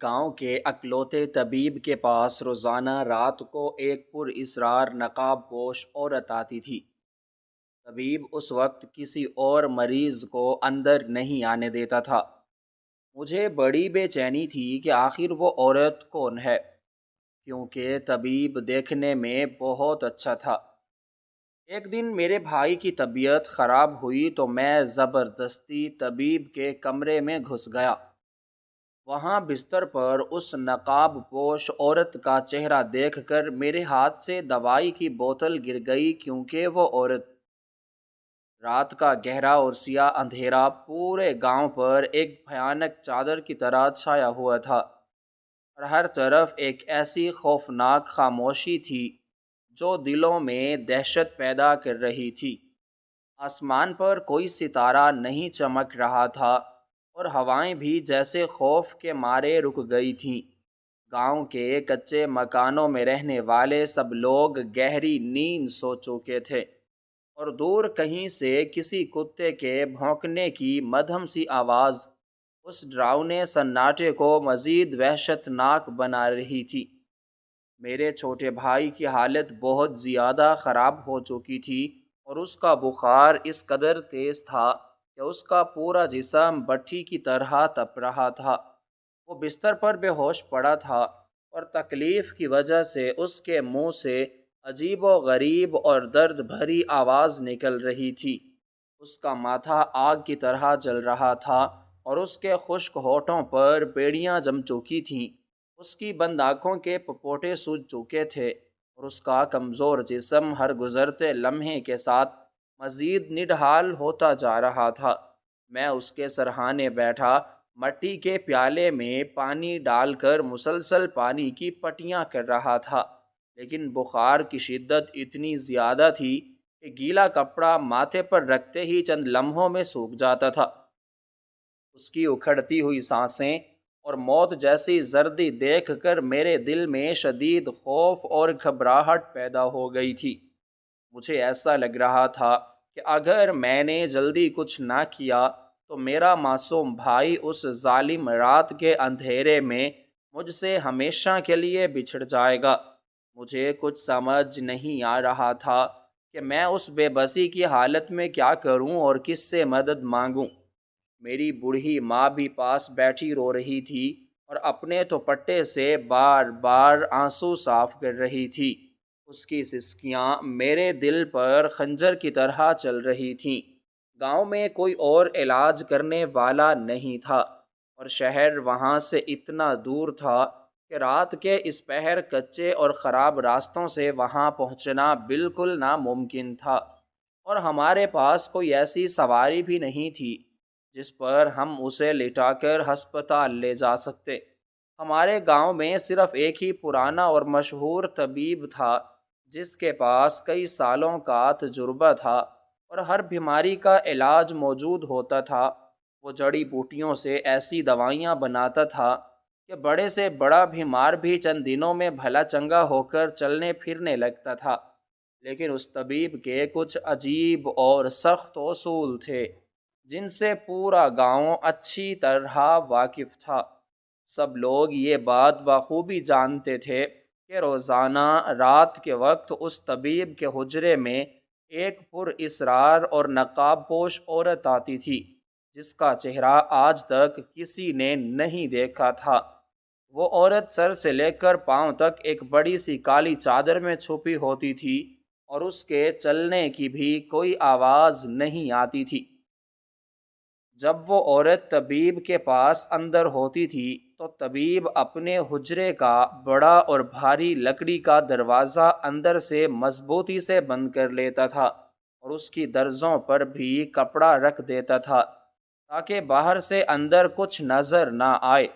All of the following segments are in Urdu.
گاؤں کے اکلوتے طبیب کے پاس روزانہ رات کو ایک پر اسرار نقاب پوش عورت آتی تھی۔ طبیب اس وقت کسی اور مریض کو اندر نہیں آنے دیتا تھا۔ مجھے بڑی بے چینی تھی کہ آخر وہ عورت کون ہے، کیونکہ طبیب دیکھنے میں بہت اچھا تھا۔ ایک دن میرے بھائی کی طبیعت خراب ہوئی تو میں زبردستی طبیب کے کمرے میں گھس گیا۔ وہاں بستر پر اس نقاب پوش عورت کا چہرہ دیکھ کر میرے ہاتھ سے دوائی کی بوتل گر گئی، کیونکہ وہ عورت۔ رات کا گہرا اور سیاہ اندھیرا پورے گاؤں پر ایک بھیانک چادر کی طرح چھایا ہوا تھا، اور ہر طرف ایک ایسی خوفناک خاموشی تھی جو دلوں میں دہشت پیدا کر رہی تھی۔ آسمان پر کوئی ستارہ نہیں چمک رہا تھا، اور ہوائیں بھی جیسے خوف کے مارے رک گئی تھیں۔ گاؤں کے کچے مکانوں میں رہنے والے سب لوگ گہری نیند سو چکے تھے، اور دور کہیں سے کسی کتے کے بھونکنے کی مدھم سی آواز اس ڈراؤنے سناٹے کو مزید وحشت ناک بنا رہی تھی۔ میرے چھوٹے بھائی کی حالت بہت زیادہ خراب ہو چکی تھی، اور اس کا بخار اس قدر تیز تھا کہ اس کا پورا جسم بھٹی کی طرح تپ رہا تھا۔ وہ بستر پر بے ہوش پڑا تھا، اور تکلیف کی وجہ سے اس کے منہ سے عجیب و غریب اور درد بھری آواز نکل رہی تھی۔ اس کا ماتھا آگ کی طرح جل رہا تھا، اور اس کے خشک ہونٹوں پر بیڑیاں جم چکی تھیں۔ اس کی بند آنکھوں کے پپوٹے سوج چکے تھے، اور اس کا کمزور جسم ہر گزرتے لمحے کے ساتھ مزید نڈھال ہوتا جا رہا تھا۔ میں اس کے سرہانے بیٹھا مٹی کے پیالے میں پانی ڈال کر مسلسل پانی کی پٹیاں کر رہا تھا، لیکن بخار کی شدت اتنی زیادہ تھی کہ گیلا کپڑا ماتھے پر رکھتے ہی چند لمحوں میں سوکھ جاتا تھا۔ اس کی اکھڑتی ہوئی سانسیں اور موت جیسی زردی دیکھ کر میرے دل میں شدید خوف اور گھبراہٹ پیدا ہو گئی تھی۔ مجھے ایسا لگ رہا تھا کہ اگر میں نے جلدی کچھ نہ کیا تو میرا معصوم بھائی اس ظالم رات کے اندھیرے میں مجھ سے ہمیشہ کے لیے بچھڑ جائے گا۔ مجھے کچھ سمجھ نہیں آ رہا تھا کہ میں اس بے بسی کی حالت میں کیا کروں اور کس سے مدد مانگوں۔ میری بوڑھی ماں بھی پاس بیٹھی رو رہی تھی، اور اپنے دوپٹے سے بار بار آنسو صاف کر رہی تھی۔ اس کی سسکیاں میرے دل پر خنجر کی طرح چل رہی تھیں۔ گاؤں میں کوئی اور علاج کرنے والا نہیں تھا، اور شہر وہاں سے اتنا دور تھا کہ رات کے اس پہر کچے اور خراب راستوں سے وہاں پہنچنا بالکل ناممکن تھا، اور ہمارے پاس کوئی ایسی سواری بھی نہیں تھی جس پر ہم اسے لٹا کر ہسپتال لے جا سکتے۔ ہمارے گاؤں میں صرف ایک ہی پرانا اور مشہور طبیب تھا، جس کے پاس کئی سالوں کا تجربہ تھا اور ہر بیماری کا علاج موجود ہوتا تھا۔ وہ جڑی بوٹیوں سے ایسی دوائیاں بناتا تھا کہ بڑے سے بڑا بیمار بھی چند دنوں میں بھلا چنگا ہو کر چلنے پھرنے لگتا تھا۔ لیکن اس طبیب کے کچھ عجیب اور سخت اصول تھے جن سے پورا گاؤں اچھی طرح واقف تھا۔ سب لوگ یہ بات بخوبی جانتے تھے کہ روزانہ رات کے وقت اس طبیب کے حجرے میں ایک پر اسرار اور نقاب پوش عورت آتی تھی، جس کا چہرہ آج تک کسی نے نہیں دیکھا تھا۔ وہ عورت سر سے لے کر پاؤں تک ایک بڑی سی کالی چادر میں چھپی ہوتی تھی، اور اس کے چلنے کی بھی کوئی آواز نہیں آتی تھی۔ جب وہ عورت طبیب کے پاس اندر ہوتی تھی تو طبیب اپنے حجرے کا بڑا اور بھاری لکڑی کا دروازہ اندر سے مضبوطی سے بند کر لیتا تھا، اور اس کی درزوں پر بھی کپڑا رکھ دیتا تھا تاکہ باہر سے اندر کچھ نظر نہ آئے،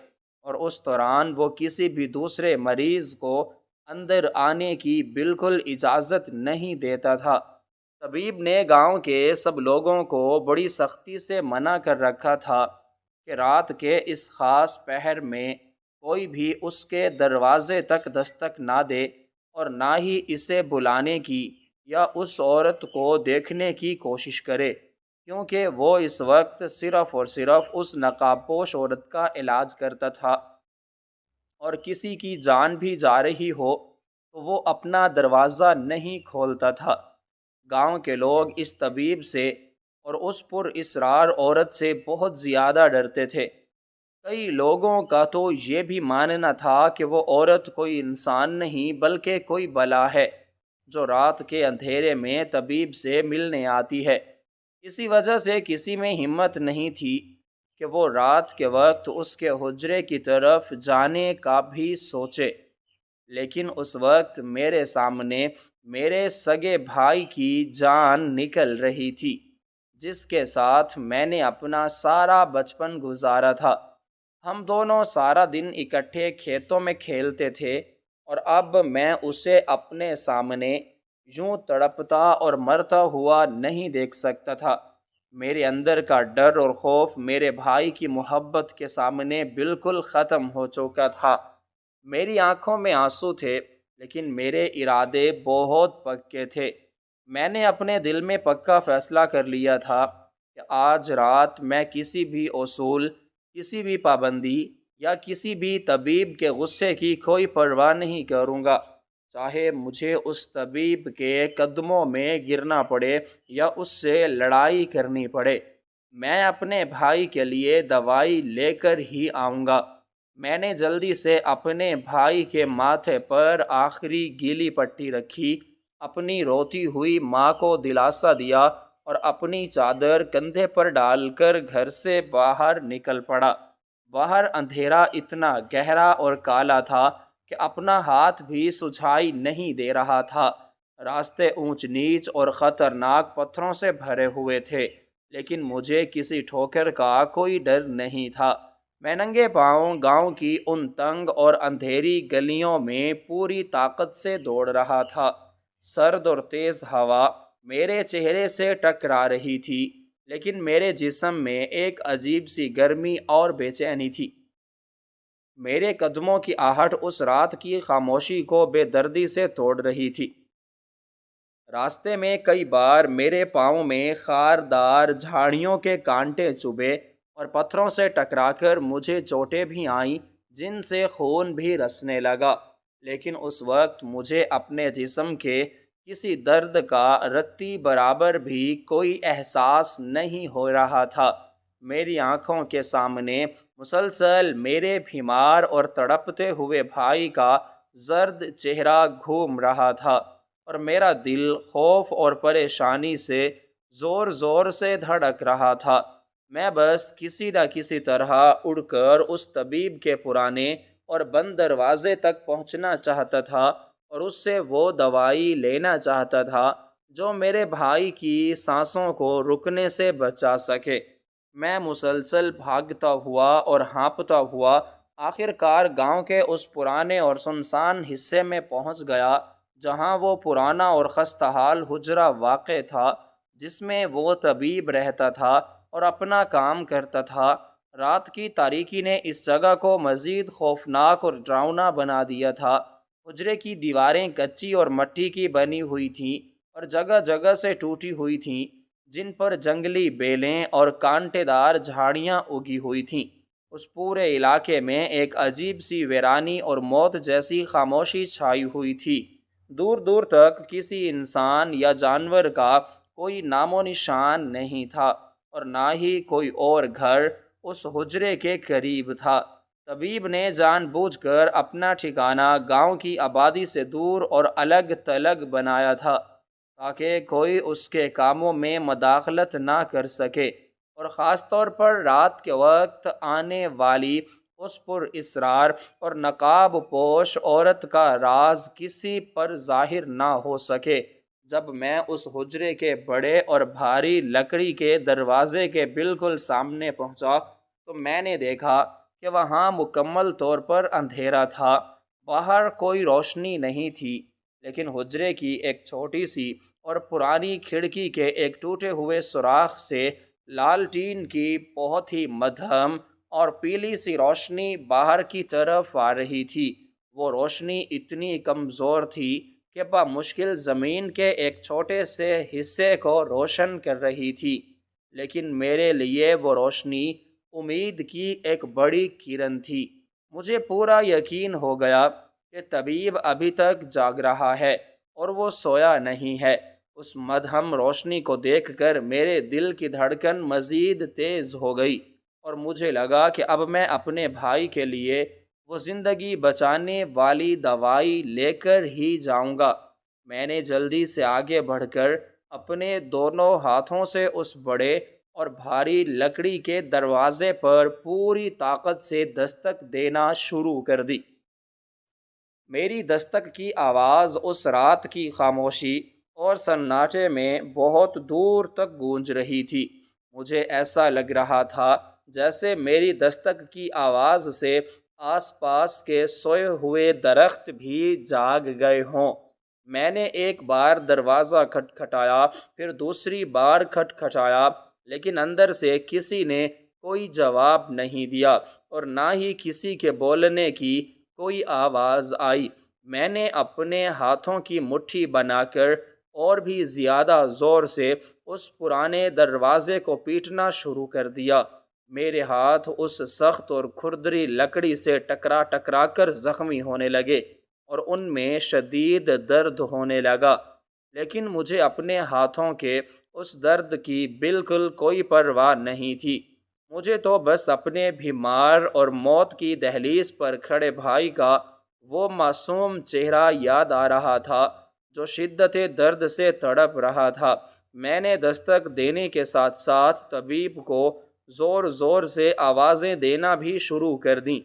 اور اس دوران وہ کسی بھی دوسرے مریض کو اندر آنے کی بالکل اجازت نہیں دیتا تھا۔ طبیب نے گاؤں کے سب لوگوں کو بڑی سختی سے منع کر رکھا تھا کہ رات کے اس خاص پہر میں کوئی بھی اس کے دروازے تک دستک نہ دے، اور نہ ہی اسے بلانے کی یا اس عورت کو دیکھنے کی کوشش کرے، کیونکہ وہ اس وقت صرف اور صرف اس نقاب پوش عورت کا علاج کرتا تھا۔ اور کسی کی جان بھی جا رہی ہو تو وہ اپنا دروازہ نہیں کھولتا تھا۔ گاؤں کے لوگ اس طبیب سے اور اس پر اسرار عورت سے بہت زیادہ ڈرتے تھے۔ کئی لوگوں کا تو یہ بھی ماننا تھا کہ وہ عورت کوئی انسان نہیں بلکہ کوئی بلا ہے جو رات کے اندھیرے میں طبیب سے ملنے آتی ہے۔ اسی وجہ سے کسی میں ہمت نہیں تھی کہ وہ رات کے وقت اس کے حجرے کی طرف جانے کا بھی سوچے، لیکن اس وقت میرے سامنے میرے سگے بھائی کی جان نکل رہی تھی، جس کے ساتھ میں نے اپنا سارا بچپن گزارا تھا۔ ہم دونوں سارا دن اکٹھے کھیتوں میں کھیلتے تھے، اور اب میں اسے اپنے سامنے یوں تڑپتا اور مرتا ہوا نہیں دیکھ سکتا تھا۔ میرے اندر کا ڈر اور خوف میرے بھائی کی محبت کے سامنے بالکل ختم ہو چکا تھا۔ میری آنکھوں میں آنسو تھے، لیکن میرے ارادے بہت پکے تھے۔ میں نے اپنے دل میں پکا فیصلہ کر لیا تھا کہ آج رات میں کسی بھی اصول، کسی بھی پابندی یا کسی بھی طبیب کے غصے کی کوئی پرواہ نہیں کروں گا، چاہے مجھے اس طبیب کے قدموں میں گرنا پڑے یا اس سے لڑائی کرنی پڑے۔ میں اپنے بھائی کے لیے دوائی لے کر ہی آؤں گا۔ میں نے جلدی سے اپنے بھائی کے ماتھے پر آخری گیلی پٹی رکھی، اپنی روتی ہوئی ماں کو دلاسا دیا اور اپنی چادر کندھے پر ڈال کر گھر سے باہر نکل پڑا۔ باہر اندھیرا اتنا گہرا اور کالا تھا کہ اپنا ہاتھ بھی سجھائی نہیں دے رہا تھا۔ راستے اونچ نیچ اور خطرناک پتھروں سے بھرے ہوئے تھے، لیکن مجھے کسی ٹھوکر کا کوئی ڈر نہیں تھا۔ میں ننگے پاؤں گاؤں کی ان تنگ اور اندھیری گلیوں میں پوری طاقت سے دوڑ رہا تھا۔ سرد اور تیز ہوا میرے چہرے سے ٹکرا رہی تھی، لیکن میرے جسم میں ایک عجیب سی گرمی اور بے چینی تھی۔ میرے قدموں کی آہٹ اس رات کی خاموشی کو بے دردی سے توڑ رہی تھی۔ راستے میں کئی بار میرے پاؤں میں خاردار جھاڑیوں کے کانٹے چبھے اور پتھروں سے ٹکرا کر مجھے چوٹیں بھی آئیں جن سے خون بھی رسنے لگا، لیکن اس وقت مجھے اپنے جسم کے کسی درد کا رتی برابر بھی کوئی احساس نہیں ہو رہا تھا۔ میری آنکھوں کے سامنے مسلسل میرے بیمار اور تڑپتے ہوئے بھائی کا زرد چہرہ گھوم رہا تھا، اور میرا دل خوف اور پریشانی سے زور زور سے دھڑک رہا تھا۔ میں بس کسی نہ کسی طرح اڑ کر اس طبیب کے پرانے اور بند دروازے تک پہنچنا چاہتا تھا اور اس سے وہ دوائی لینا چاہتا تھا جو میرے بھائی کی سانسوں کو رکنے سے بچا سکے۔ میں مسلسل بھاگتا ہوا اور ہانپتا ہوا آخر کار گاؤں کے اس پرانے اور سنسان حصے میں پہنچ گیا جہاں وہ پرانا اور خستہ حال حجرہ واقع تھا، جس میں وہ طبیب رہتا تھا اور اپنا کام کرتا تھا۔ رات کی تاریکی نے اس جگہ کو مزید خوفناک اور ڈراؤنا بنا دیا تھا۔ حجرے کی دیواریں کچی اور مٹی کی بنی ہوئی تھیں اور جگہ جگہ سے ٹوٹی ہوئی تھیں، جن پر جنگلی بیلیں اور کانٹے دار جھاڑیاں اگی ہوئی تھیں۔ اس پورے علاقے میں ایک عجیب سی ویرانی اور موت جیسی خاموشی چھائی ہوئی تھی۔ دور دور تک کسی انسان یا جانور کا کوئی نام و نشان نہیں تھا، اور نہ ہی کوئی اور گھر اس حجرے کے قریب تھا۔ طبیب نے جان بوجھ کر اپنا ٹھکانہ گاؤں کی آبادی سے دور اور الگ تھلگ بنایا تھا تاکہ کوئی اس کے کاموں میں مداخلت نہ کر سکے، اور خاص طور پر رات کے وقت آنے والی اس پر اسرار اور نقاب پوش عورت کا راز کسی پر ظاہر نہ ہو سکے۔ جب میں اس حجرے کے بڑے اور بھاری لکڑی کے دروازے کے بالکل سامنے پہنچا تو میں نے دیکھا کہ وہاں مکمل طور پر اندھیرا تھا۔ باہر کوئی روشنی نہیں تھی، لیکن حجرے کی ایک چھوٹی سی اور پرانی کھڑکی کے ایک ٹوٹے ہوئے سوراخ سے لالٹین کی بہت ہی مدھم اور پیلی سی روشنی باہر کی طرف آ رہی تھی۔ وہ روشنی اتنی کمزور تھی کہ بمشکل زمین کے ایک چھوٹے سے حصے کو روشن کر رہی تھی، لیکن میرے لیے وہ روشنی امید کی ایک بڑی کرن تھی۔ مجھے پورا یقین ہو گیا کہ طبیب ابھی تک جاگ رہا ہے اور وہ سویا نہیں ہے۔ اس مدہم روشنی کو دیکھ کر میرے دل کی دھڑکن مزید تیز ہو گئی اور مجھے لگا کہ اب میں اپنے بھائی کے لیے وہ زندگی بچانے والی دوائی لے کر ہی جاؤں گا۔ میں نے جلدی سے آگے بڑھ کر اپنے دونوں ہاتھوں سے اس بڑے اور بھاری لکڑی کے دروازے پر پوری طاقت سے دستک دینا شروع کر دی۔ میری دستک کی آواز اس رات کی خاموشی اور سناٹے میں بہت دور تک گونج رہی تھی۔ مجھے ایسا لگ رہا تھا جیسے میری دستک کی آواز سے آس پاس کے سوئے ہوئے درخت بھی جاگ گئے ہوں۔ میں نے ایک بار دروازہ کھٹکھٹایا، پھر دوسری بار کھٹکھٹایا، لیکن اندر سے کسی نے کوئی جواب نہیں دیا اور نہ ہی کسی کے بولنے کی کوئی آواز آئی۔ میں نے اپنے ہاتھوں کی مٹھی بنا کر اور بھی زیادہ زور سے اس پرانے دروازے کو پیٹنا شروع کر دیا۔ میرے ہاتھ اس سخت اور کھردری لکڑی سے ٹکرا ٹکرا کر زخمی ہونے لگے اور ان میں شدید درد ہونے لگا، لیکن مجھے اپنے ہاتھوں کے اس درد کی بالکل کوئی پرواہ نہیں تھی۔ مجھے تو بس اپنے بیمار اور موت کی دہلیز پر کھڑے بھائی کا وہ معصوم چہرہ یاد آ رہا تھا جو شدت درد سے تڑپ رہا تھا۔ میں نے دستک دینے کے ساتھ ساتھ طبیب کو زور زور سے آوازیں دینا بھی شروع کر دیں۔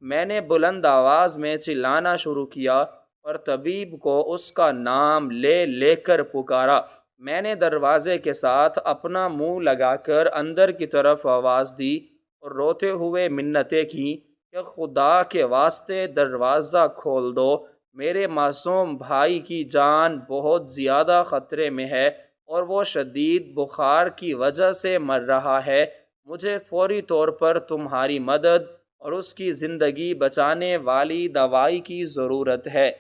میں نے بلند آواز میں چلانا شروع کیا اور طبیب کو اس کا نام لے لے کر پکارا۔ میں نے دروازے کے ساتھ اپنا منہ لگا کر اندر کی طرف آواز دی اور روتے ہوئے منتیں کی کہ خدا کے واسطے دروازہ کھول دو، میرے معصوم بھائی کی جان بہت زیادہ خطرے میں ہے اور وہ شدید بخار کی وجہ سے مر رہا ہے۔ مجھے فوری طور پر تمہاری مدد اور اس کی زندگی بچانے والی دوائی کی ضرورت ہے۔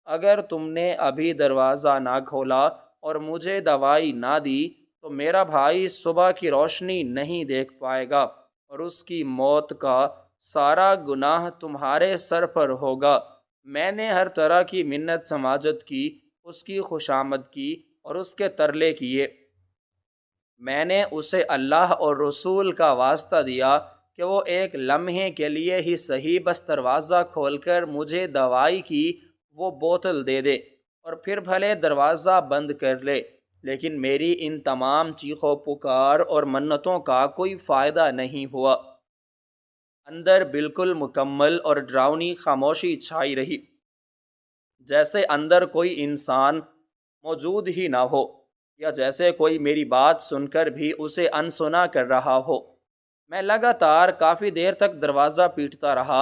اگر تم نے ابھی دروازہ نہ کھولا اور مجھے دوائی نہ دی تو میرا بھائی صبح کی روشنی نہیں دیکھ پائے گا اور اس کی موت کا سارا گناہ تمہارے سر پر ہوگا۔ میں نے ہر طرح کی منت سماجت کی، اس کی خوشامد کی اور اس کے ترلے کیے۔ میں نے اسے اللہ اور رسول کا واسطہ دیا کہ وہ ایک لمحے کے لیے ہی صحیح بس دروازہ کھول کر مجھے دوائی کی وہ بوتل دے دے اور پھر بھلے دروازہ بند کر لے، لیکن میری ان تمام چیخو پکار اور منتوں کا کوئی فائدہ نہیں ہوا۔ اندر بالکل مکمل اور ڈراؤنی خاموشی چھائی رہی، جیسے اندر کوئی انسان موجود ہی نہ ہو، یا جیسے کوئی میری بات سن کر بھی اسے انسنا کر رہا ہو۔ میں لگاتار کافی دیر تک دروازہ پیٹتا رہا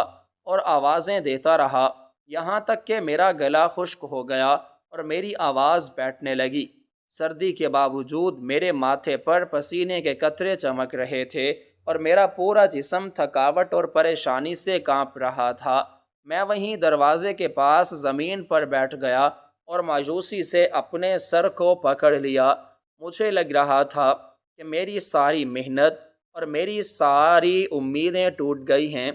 اور آوازیں دیتا رہا، یہاں تک کہ میرا گلا خشک ہو گیا اور میری آواز بیٹھنے لگی۔ سردی کے باوجود میرے ماتھے پر پسینے کے قطرے چمک رہے تھے اور میرا پورا جسم تھکاوٹ اور پریشانی سے کانپ رہا تھا۔ میں وہیں دروازے کے پاس زمین پر بیٹھ گیا اور مایوسی سے اپنے سر کو پکڑ لیا۔ مجھے لگ رہا تھا کہ میری ساری محنت اور میری ساری امیدیں ٹوٹ گئی ہیں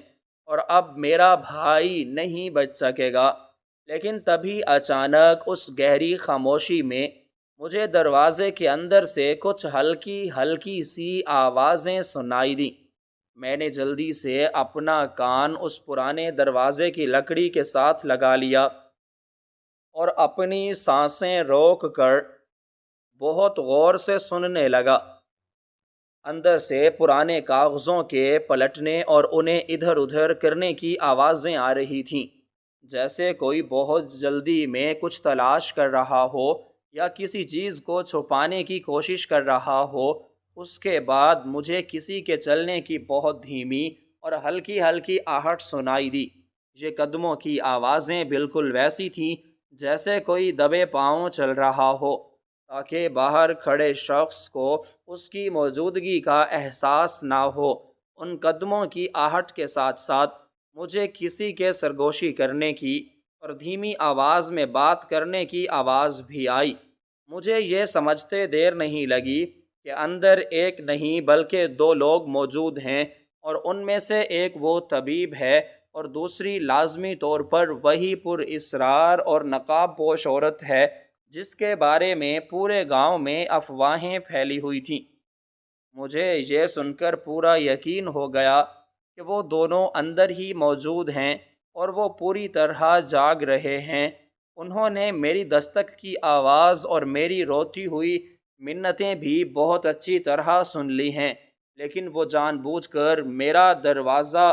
اور اب میرا بھائی نہیں بچ سکے گا۔ لیکن تبھی اچانک اس گہری خاموشی میں مجھے دروازے کے اندر سے کچھ ہلکی ہلکی سی آوازیں سنائی دیں۔ میں نے جلدی سے اپنا کان اس پرانے دروازے کی لکڑی کے ساتھ لگا لیا اور اپنی سانسیں روک کر بہت غور سے سننے لگا۔ اندر سے پرانے کاغذوں کے پلٹنے اور انہیں ادھر ادھر کرنے کی آوازیں آ رہی تھیں، جیسے کوئی بہت جلدی میں کچھ تلاش کر رہا ہو یا کسی چیز کو چھپانے کی کوشش کر رہا ہو۔ اس کے بعد مجھے کسی کے چلنے کی بہت دھیمی اور ہلکی ہلکی آہٹ سنائی دی۔ یہ قدموں کی آوازیں بالکل ویسی تھیں جیسے کوئی دبے پاؤں چل رہا ہو، تاکہ باہر کھڑے شخص کو اس کی موجودگی کا احساس نہ ہو۔ ان قدموں کی آہٹ کے ساتھ ساتھ مجھے کسی کے سرگوشی کرنے کی اور دھیمی آواز میں بات کرنے کی آواز بھی آئی۔ مجھے یہ سمجھتے دیر نہیں لگی کہ اندر ایک نہیں بلکہ دو لوگ موجود ہیں اور ان میں سے ایک وہ طبیب ہے اور دوسری لازمی طور پر وہی پر اسرار اور نقاب پوش عورت ہے جس کے بارے میں پورے گاؤں میں افواہیں پھیلی ہوئی تھیں۔ مجھے یہ سن کر پورا یقین ہو گیا کہ وہ دونوں اندر ہی موجود ہیں اور وہ پوری طرح جاگ رہے ہیں۔ انہوں نے میری دستک کی آواز اور میری روتی ہوئی منتیں بھی بہت اچھی طرح سن لی ہیں، لیکن وہ جان بوجھ کر میرا دروازہ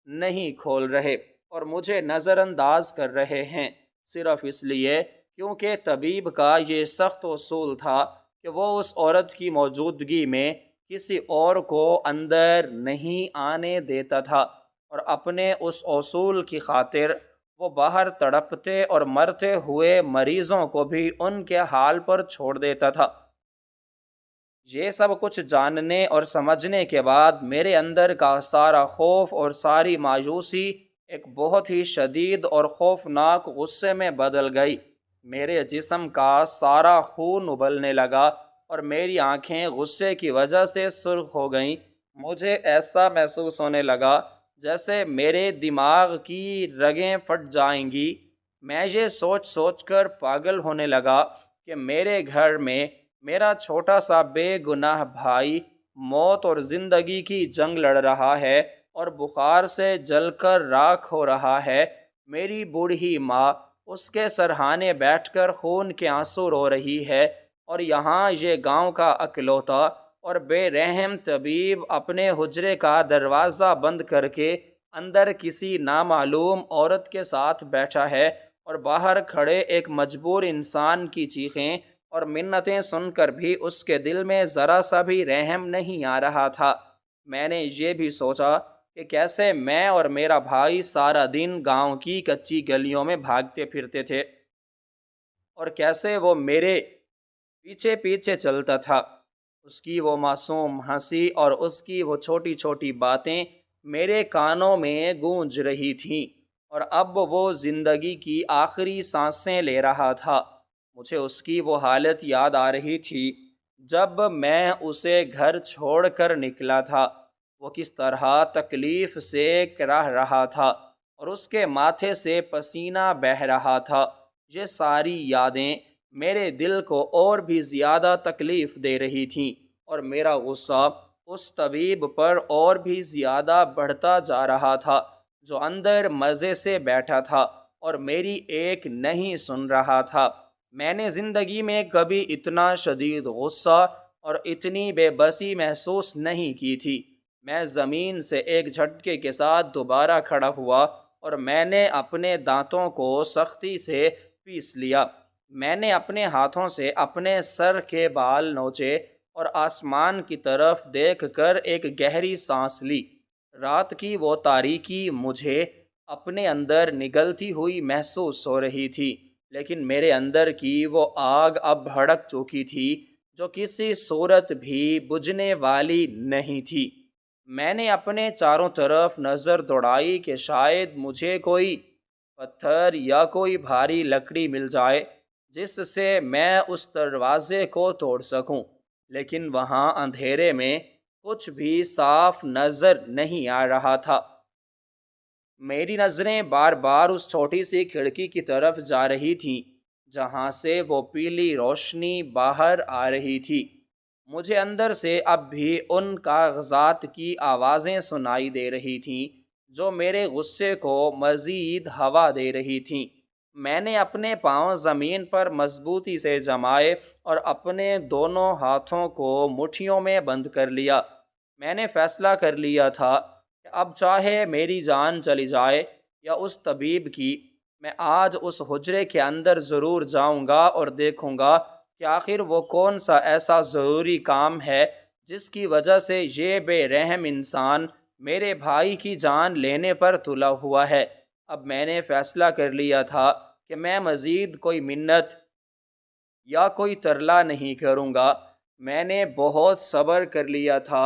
نہیں کھول رہے اور مجھے نظر انداز کر رہے ہیں، صرف اس لیے کیونکہ طبیب کا یہ سخت اصول تھا کہ وہ اس عورت کی موجودگی میں کسی اور کو اندر نہیں آنے دیتا تھا، اور اپنے اس اصول کی خاطر وہ باہر تڑپتے اور مرتے ہوئے مریضوں کو بھی ان کے حال پر چھوڑ دیتا تھا۔ یہ سب کچھ جاننے اور سمجھنے کے بعد میرے اندر کا سارا خوف اور ساری مایوسی ایک بہت ہی شدید اور خوفناک غصے میں بدل گئی۔ میرے جسم کا سارا خون ابلنے لگا اور میری آنکھیں غصے کی وجہ سے سرخ ہو گئیں۔ مجھے ایسا محسوس ہونے لگا جیسے میرے دماغ کی رگیں پھٹ جائیں گی۔ میں یہ سوچ سوچ کر پاگل ہونے لگا کہ میرے گھر میں میرا چھوٹا سا بے گناہ بھائی موت اور زندگی کی جنگ لڑ رہا ہے اور بخار سے جل کر راکھ ہو رہا ہے۔ میری بوڑھی ماں اس کے سرہانے بیٹھ کر خون کے آنسو رو رہی ہے، اور یہاں یہ گاؤں کا اکلوتا اور بے رحم طبیب اپنے حجرے کا دروازہ بند کر کے اندر کسی نامعلوم عورت کے ساتھ بیٹھا ہے، اور باہر کھڑے ایک مجبور انسان کی چیخیں اور منتیں سن کر بھی اس کے دل میں ذرا سا بھی رحم نہیں آ رہا تھا۔ میں نے یہ بھی سوچا کہ کیسے میں اور میرا بھائی سارا دن گاؤں کی کچی گلیوں میں بھاگتے پھرتے تھے، اور کیسے وہ میرے پیچھے پیچھے چلتا تھا۔ اس کی وہ معصوم ہنسی اور اس کی وہ چھوٹی چھوٹی باتیں میرے کانوں میں گونج رہی تھیں، اور اب وہ زندگی کی آخری سانسیں لے رہا تھا۔ مجھے اس کی وہ حالت یاد آ رہی تھی جب میں اسے گھر چھوڑ کر نکلا تھا۔ وہ کس طرح تکلیف سے رہ رہا تھا اور اس کے ماتھے سے پسینہ بہہ رہا تھا۔ یہ ساری یادیں میرے دل کو اور بھی زیادہ تکلیف دے رہی تھیں، اور میرا غصہ اس طبیب پر اور بھی زیادہ بڑھتا جا رہا تھا جو اندر مزے سے بیٹھا تھا اور میری ایک نہیں سن رہا تھا۔ میں نے زندگی میں کبھی اتنا شدید غصہ اور اتنی بے بسی محسوس نہیں کی تھی۔ میں زمین سے ایک جھٹکے کے ساتھ دوبارہ کھڑا ہوا اور میں نے اپنے دانتوں کو سختی سے پیس لیا۔ میں نے اپنے ہاتھوں سے اپنے سر کے بال نوچے اور آسمان کی طرف دیکھ کر ایک گہری سانس لی۔ رات کی وہ تاریکی مجھے اپنے اندر نگلتی ہوئی محسوس ہو رہی تھی، لیکن میرے اندر کی وہ آگ اب بھڑک چکی تھی جو کسی صورت بھی بجھنے والی نہیں تھی۔ میں نے اپنے چاروں طرف نظر دوڑائی کہ شاید مجھے کوئی پتھر یا کوئی بھاری لکڑی مل جائے جس سے میں اس دروازے کو توڑ سکوں، لیکن وہاں اندھیرے میں کچھ بھی صاف نظر نہیں آ رہا تھا۔ میری نظریں بار بار اس چھوٹی سی کھڑکی کی طرف جا رہی تھیں جہاں سے وہ پیلی روشنی باہر آ رہی تھی۔ مجھے اندر سے اب بھی ان کاغذات کی آوازیں سنائی دے رہی تھیں جو میرے غصے کو مزید ہوا دے رہی تھیں۔ میں نے اپنے پاؤں زمین پر مضبوطی سے جمائے اور اپنے دونوں ہاتھوں کو مٹھیوں میں بند کر لیا۔ میں نے فیصلہ کر لیا تھا کہ اب چاہے میری جان چلی جائے یا اس طبیب کی، میں آج اس حجرے کے اندر ضرور جاؤں گا اور دیکھوں گا کہ آخر وہ کون سا ایسا ضروری کام ہے جس کی وجہ سے یہ بے رحم انسان میرے بھائی کی جان لینے پر تلا ہوا ہے۔ اب میں نے فیصلہ کر لیا تھا کہ میں مزید کوئی منت یا کوئی ترلا نہیں کروں گا۔ میں نے بہت صبر کر لیا تھا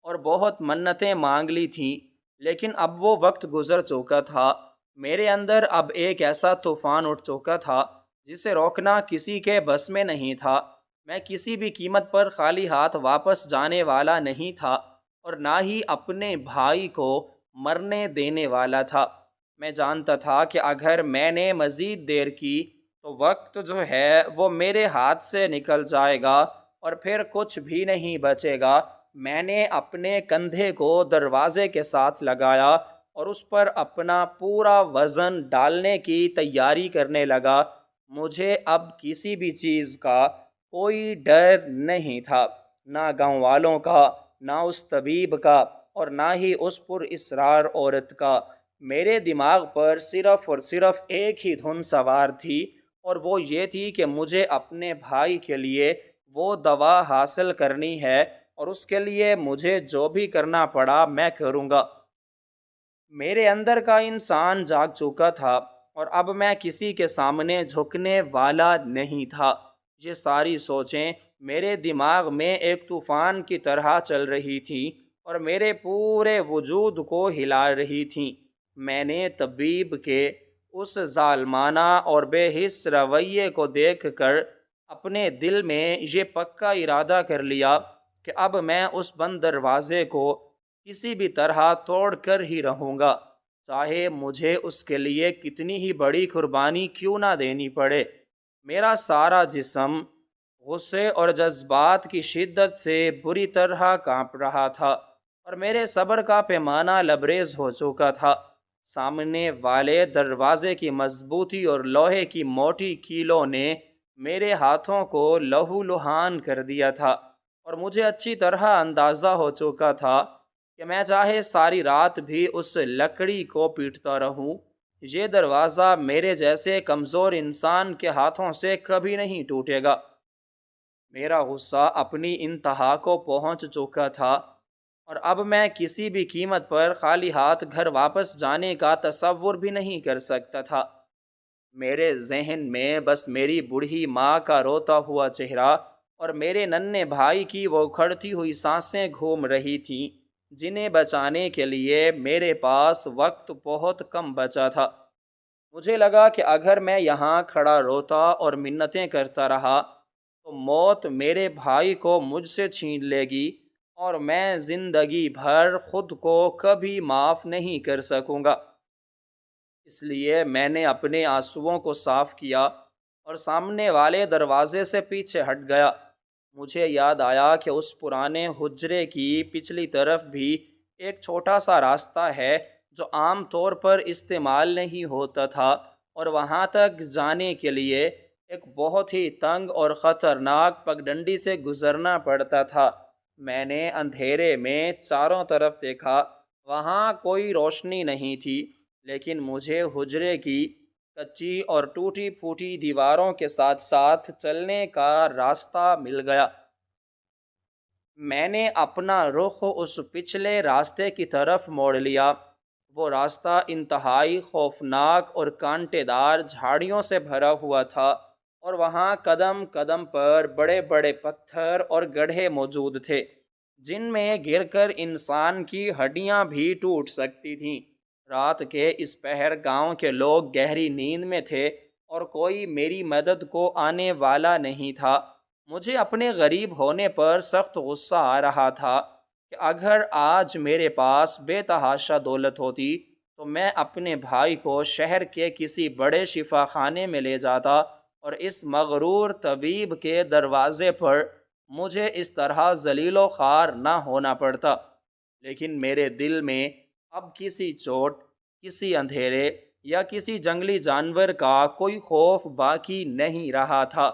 اور بہت منتیں مانگ لی تھیں، لیکن اب وہ وقت گزر چکا تھا۔ میرے اندر اب ایک ایسا طوفان اٹھ چکا تھا جسے روکنا کسی کے بس میں نہیں تھا۔ میں کسی بھی قیمت پر خالی ہاتھ واپس جانے والا نہیں تھا اور نہ ہی اپنے بھائی کو مرنے دینے والا تھا۔ میں جانتا تھا کہ اگر میں نے مزید دیر کی تو وقت جو ہے وہ میرے ہاتھ سے نکل جائے گا اور پھر کچھ بھی نہیں بچے گا۔ میں نے اپنے کندھے کو دروازے کے ساتھ لگایا اور اس پر اپنا پورا وزن ڈالنے کی تیاری کرنے لگا۔ مجھے اب کسی بھی چیز کا کوئی ڈر نہیں تھا، نہ گاؤں والوں کا، نہ اس طبیب کا، اور نہ ہی اس پر اصرار عورت کا۔ میرے دماغ پر صرف اور صرف ایک ہی دھن سوار تھی، اور وہ یہ تھی کہ مجھے اپنے بھائی کے لیے وہ دوا حاصل کرنی ہے، اور اس کے لیے مجھے جو بھی کرنا پڑا میں کروں گا۔ میرے اندر کا انسان جاگ چکا تھا، اور اب میں کسی کے سامنے جھکنے والا نہیں تھا۔ یہ ساری سوچیں میرے دماغ میں ایک طوفان کی طرح چل رہی تھیں اور میرے پورے وجود کو ہلا رہی تھیں۔ میں نے طبیب کے اس ظالمانہ اور بے حس رویے کو دیکھ کر اپنے دل میں یہ پکا ارادہ کر لیا کہ اب میں اس بند دروازے کو کسی بھی طرح توڑ کر ہی رہوں گا، چاہے مجھے اس کے لیے کتنی ہی بڑی قربانی کیوں نہ دینی پڑے۔ میرا سارا جسم غصے اور جذبات کی شدت سے بری طرح کانپ رہا تھا، اور میرے صبر کا پیمانہ لبریز ہو چکا تھا۔ سامنے والے دروازے کی مضبوطی اور لوہے کی موٹی کیلوں نے میرے ہاتھوں کو لہو لہان کر دیا تھا، اور مجھے اچھی طرح اندازہ ہو چکا تھا کہ میں چاہے ساری رات بھی اس لکڑی کو پیٹتا رہوں، یہ دروازہ میرے جیسے کمزور انسان کے ہاتھوں سے کبھی نہیں ٹوٹے گا۔ میرا غصہ اپنی انتہا کو پہنچ چکا تھا، اور اب میں کسی بھی قیمت پر خالی ہاتھ گھر واپس جانے کا تصور بھی نہیں کر سکتا تھا۔ میرے ذہن میں بس میری بوڑھی ماں کا روتا ہوا چہرہ اور میرے ننھے بھائی کی وہ اکھڑتی ہوئی سانسیں گھوم رہی تھیں، جنہیں بچانے کے لیے میرے پاس وقت بہت کم بچا تھا۔ مجھے لگا کہ اگر میں یہاں کھڑا روتا اور منتیں کرتا رہا تو موت میرے بھائی کو مجھ سے چھین لے گی، اور میں زندگی بھر خود کو کبھی معاف نہیں کر سکوں گا۔ اس لیے میں نے اپنے آنسوؤں کو صاف کیا اور سامنے والے دروازے سے پیچھے ہٹ گیا۔ مجھے یاد آیا کہ اس پرانے حجرے کی پچھلی طرف بھی ایک چھوٹا سا راستہ ہے جو عام طور پر استعمال نہیں ہوتا تھا، اور وہاں تک جانے کے لیے ایک بہت ہی تنگ اور خطرناک پگڈنڈی سے گزرنا پڑتا تھا۔ میں نے اندھیرے میں چاروں طرف دیکھا، وہاں کوئی روشنی نہیں تھی، لیکن مجھے حجرے کی کچی اور ٹوٹی پھوٹی دیواروں کے ساتھ ساتھ چلنے کا راستہ مل گیا۔ میں نے اپنا رخ اس پچھلے راستے کی طرف موڑ لیا۔ وہ راستہ انتہائی خوفناک اور کانٹے دار جھاڑیوں سے بھرا ہوا تھا، اور وہاں قدم قدم پر بڑے بڑے پتھر اور گڑھے موجود تھے، جن میں گر کر انسان کی ہڈیاں بھی ٹوٹ سکتی تھیں۔ رات کے اس پہر گاؤں کے لوگ گہری نیند میں تھے، اور کوئی میری مدد کو آنے والا نہیں تھا۔ مجھے اپنے غریب ہونے پر سخت غصہ آ رہا تھا کہ اگر آج میرے پاس بے تحاشا دولت ہوتی تو میں اپنے بھائی کو شہر کے کسی بڑے شفا خانے میں لے جاتا، اور اس مغرور طبیب کے دروازے پر مجھے اس طرح ذلیل و خوار نہ ہونا پڑتا۔ لیکن میرے دل میں اب کسی چوٹ، کسی اندھیرے یا کسی جنگلی جانور کا کوئی خوف باقی نہیں رہا تھا۔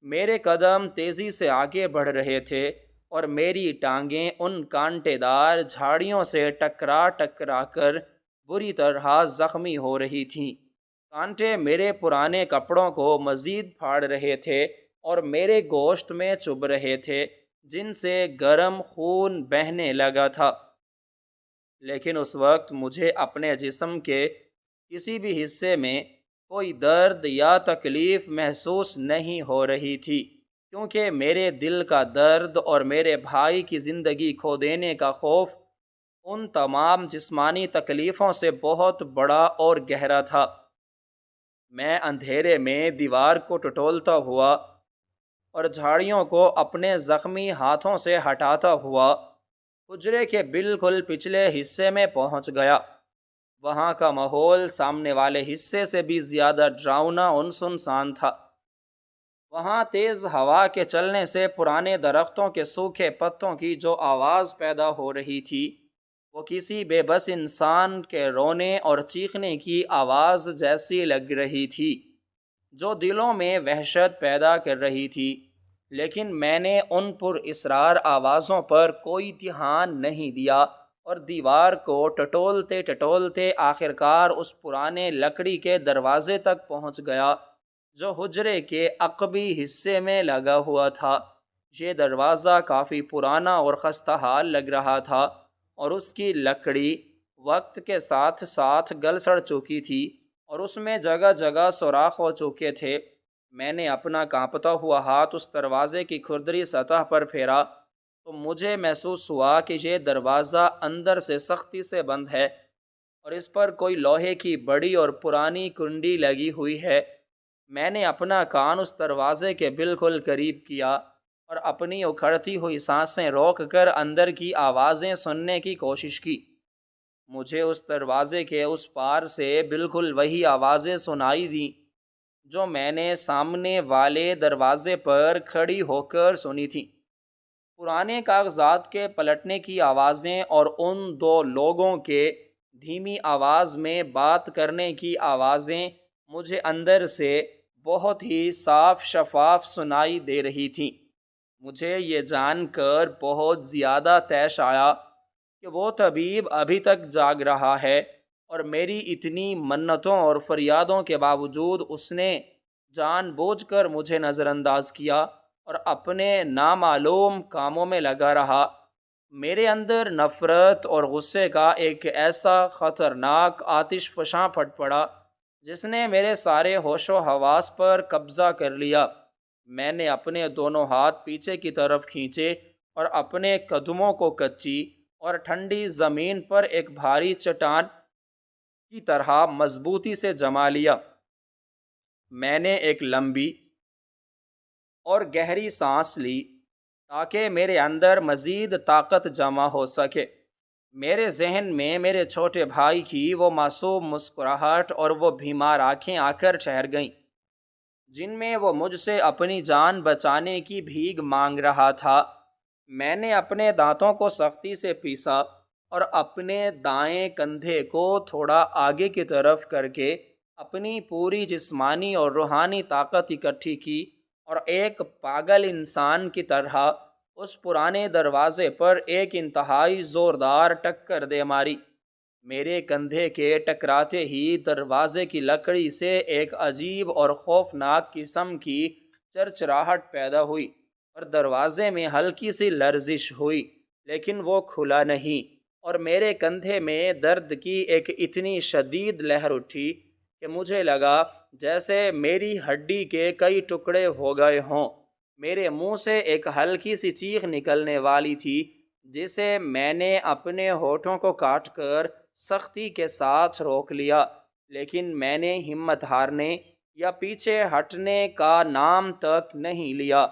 میرے قدم تیزی سے آگے بڑھ رہے تھے، اور میری ٹانگیں ان کانٹے دار جھاڑیوں سے ٹکرا ٹکرا کر بری طرح زخمی ہو رہی تھیں۔ کانٹے میرے پرانے کپڑوں کو مزید پھاڑ رہے تھے اور میرے گوشت میں چبھ رہے تھے، جن سے گرم خون بہنے لگا تھا۔ لیکن اس وقت مجھے اپنے جسم کے کسی بھی حصے میں کوئی درد یا تکلیف محسوس نہیں ہو رہی تھی، کیونکہ میرے دل کا درد اور میرے بھائی کی زندگی کھو دینے کا خوف ان تمام جسمانی تکلیفوں سے بہت بڑا اور گہرا تھا۔ میں اندھیرے میں دیوار کو ٹٹولتا ہوا اور جھاڑیوں کو اپنے زخمی ہاتھوں سے ہٹاتا ہوا حجرے کے بالکل پچھلے حصے میں پہنچ گیا۔ وہاں کا ماحول سامنے والے حصے سے بھی زیادہ ڈراؤنا اور سنسان تھا۔ وہاں تیز ہوا کے چلنے سے پرانے درختوں کے سوکھے پتوں کی جو آواز پیدا ہو رہی تھی، وہ کسی بے بس انسان کے رونے اور چیخنے کی آواز جیسی لگ رہی تھی، جو دلوں میں وحشت پیدا کر رہی تھی۔ لیکن میں نے ان پر اسرار آوازوں پر کوئی دھیان نہیں دیا اور دیوار کو ٹٹولتے ٹٹولتے آخرکار اس پرانے لکڑی کے دروازے تک پہنچ گیا جو حجرے کے عقبی حصے میں لگا ہوا تھا۔ یہ دروازہ کافی پرانا اور خستہ حال لگ رہا تھا اور اس کی لکڑی وقت کے ساتھ ساتھ گل سڑ چکی تھی اور اس میں جگہ جگہ سوراخ ہو چکے تھے۔ میں نے اپنا کانپتا ہوا ہاتھ اس دروازے کی کھردری سطح پر پھیرا تو مجھے محسوس ہوا کہ یہ دروازہ اندر سے سختی سے بند ہے اور اس پر کوئی لوہے کی بڑی اور پرانی کنڈی لگی ہوئی ہے۔ میں نے اپنا کان اس دروازے کے بالکل قریب کیا اور اپنی اکھڑتی ہوئی سانسیں روک کر اندر کی آوازیں سننے کی کوشش کی۔ مجھے اس دروازے کے اس پار سے بالکل وہی آوازیں سنائی دیں جو میں نے سامنے والے دروازے پر کھڑی ہو کر سنی تھی۔ پرانے کاغذات کے پلٹنے کی آوازیں اور ان دو لوگوں کے دھیمی آواز میں بات کرنے کی آوازیں مجھے اندر سے بہت ہی صاف شفاف سنائی دے رہی تھیں۔ مجھے یہ جان کر بہت زیادہ طیش آیا کہ وہ طبیب ابھی تک جاگ رہا ہے اور میری اتنی منتوں اور فریادوں کے باوجود اس نے جان بوجھ کر مجھے نظر انداز کیا اور اپنے نامعلوم کاموں میں لگا رہا۔ میرے اندر نفرت اور غصے کا ایک ایسا خطرناک آتش فشاں پھٹ پڑا جس نے میرے سارے ہوش و حواس پر قبضہ کر لیا۔ میں نے اپنے دونوں ہاتھ پیچھے کی طرف کھینچے اور اپنے قدموں کو کچی اور ٹھنڈی زمین پر ایک بھاری چٹان کی طرح مضبوطی سے جما لیا۔ میں نے ایک لمبی اور گہری سانس لی تاکہ میرے اندر مزید طاقت جمع ہو سکے۔ میرے ذہن میں میرے چھوٹے بھائی کی وہ معصوم مسکراہٹ اور وہ بیمار آنکھیں آ کر ٹھہر گئیں جن میں وہ مجھ سے اپنی جان بچانے کی بھیک مانگ رہا تھا۔ میں نے اپنے دانتوں کو سختی سے پیسا اور اپنے دائیں کندھے کو تھوڑا آگے کی طرف کر کے اپنی پوری جسمانی اور روحانی طاقت اکٹھی کی اور ایک پاگل انسان کی طرح اس پرانے دروازے پر ایک انتہائی زوردار ٹکر دے ماری۔ میرے کندھے کے ٹکراتے ہی دروازے کی لکڑی سے ایک عجیب اور خوفناک قسم کی چرچراہٹ پیدا ہوئی اور دروازے میں ہلکی سی لرزش ہوئی، لیکن وہ کھلا نہیں، اور میرے کندھے میں درد کی ایک اتنی شدید لہر اٹھی کہ مجھے لگا جیسے میری ہڈی کے کئی ٹکڑے ہو گئے ہوں۔ میرے منہ سے ایک ہلکی سی چیخ نکلنے والی تھی جسے میں نے اپنے ہونٹوں کو کاٹ کر سختی کے ساتھ روک لیا، لیکن میں نے ہمت ہارنے یا پیچھے ہٹنے کا نام تک نہیں لیا۔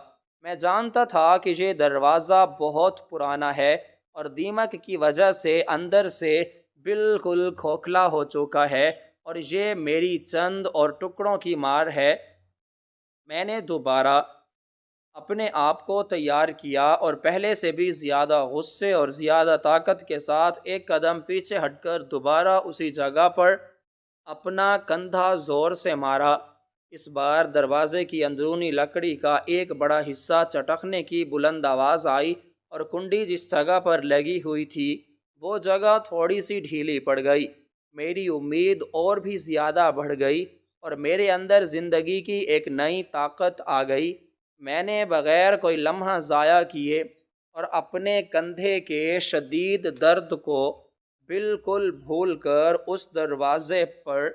میں جانتا تھا کہ یہ دروازہ بہت پرانا ہے اور دیمک کی وجہ سے اندر سے بالکل کھوکھلا ہو چکا ہے اور یہ میری چند اور ٹکڑوں کی مار ہے۔ میں نے دوبارہ اپنے آپ کو تیار کیا اور پہلے سے بھی زیادہ غصے اور زیادہ طاقت کے ساتھ ایک قدم پیچھے ہٹ کر دوبارہ اسی جگہ پر اپنا کندھا زور سے مارا۔ اس بار دروازے کی اندرونی لکڑی کا ایک بڑا حصہ چٹکنے کی بلند آواز آئی اور کنڈی جس جگہ پر لگی ہوئی تھی وہ جگہ تھوڑی سی ڈھیلی پڑ گئی۔ میری امید اور بھی زیادہ بڑھ گئی اور میرے اندر زندگی کی ایک نئی طاقت آ گئی۔ میں نے بغیر کوئی لمحہ ضائع کیے اور اپنے کندھے کے شدید درد کو بالکل بھول کر اس دروازے پر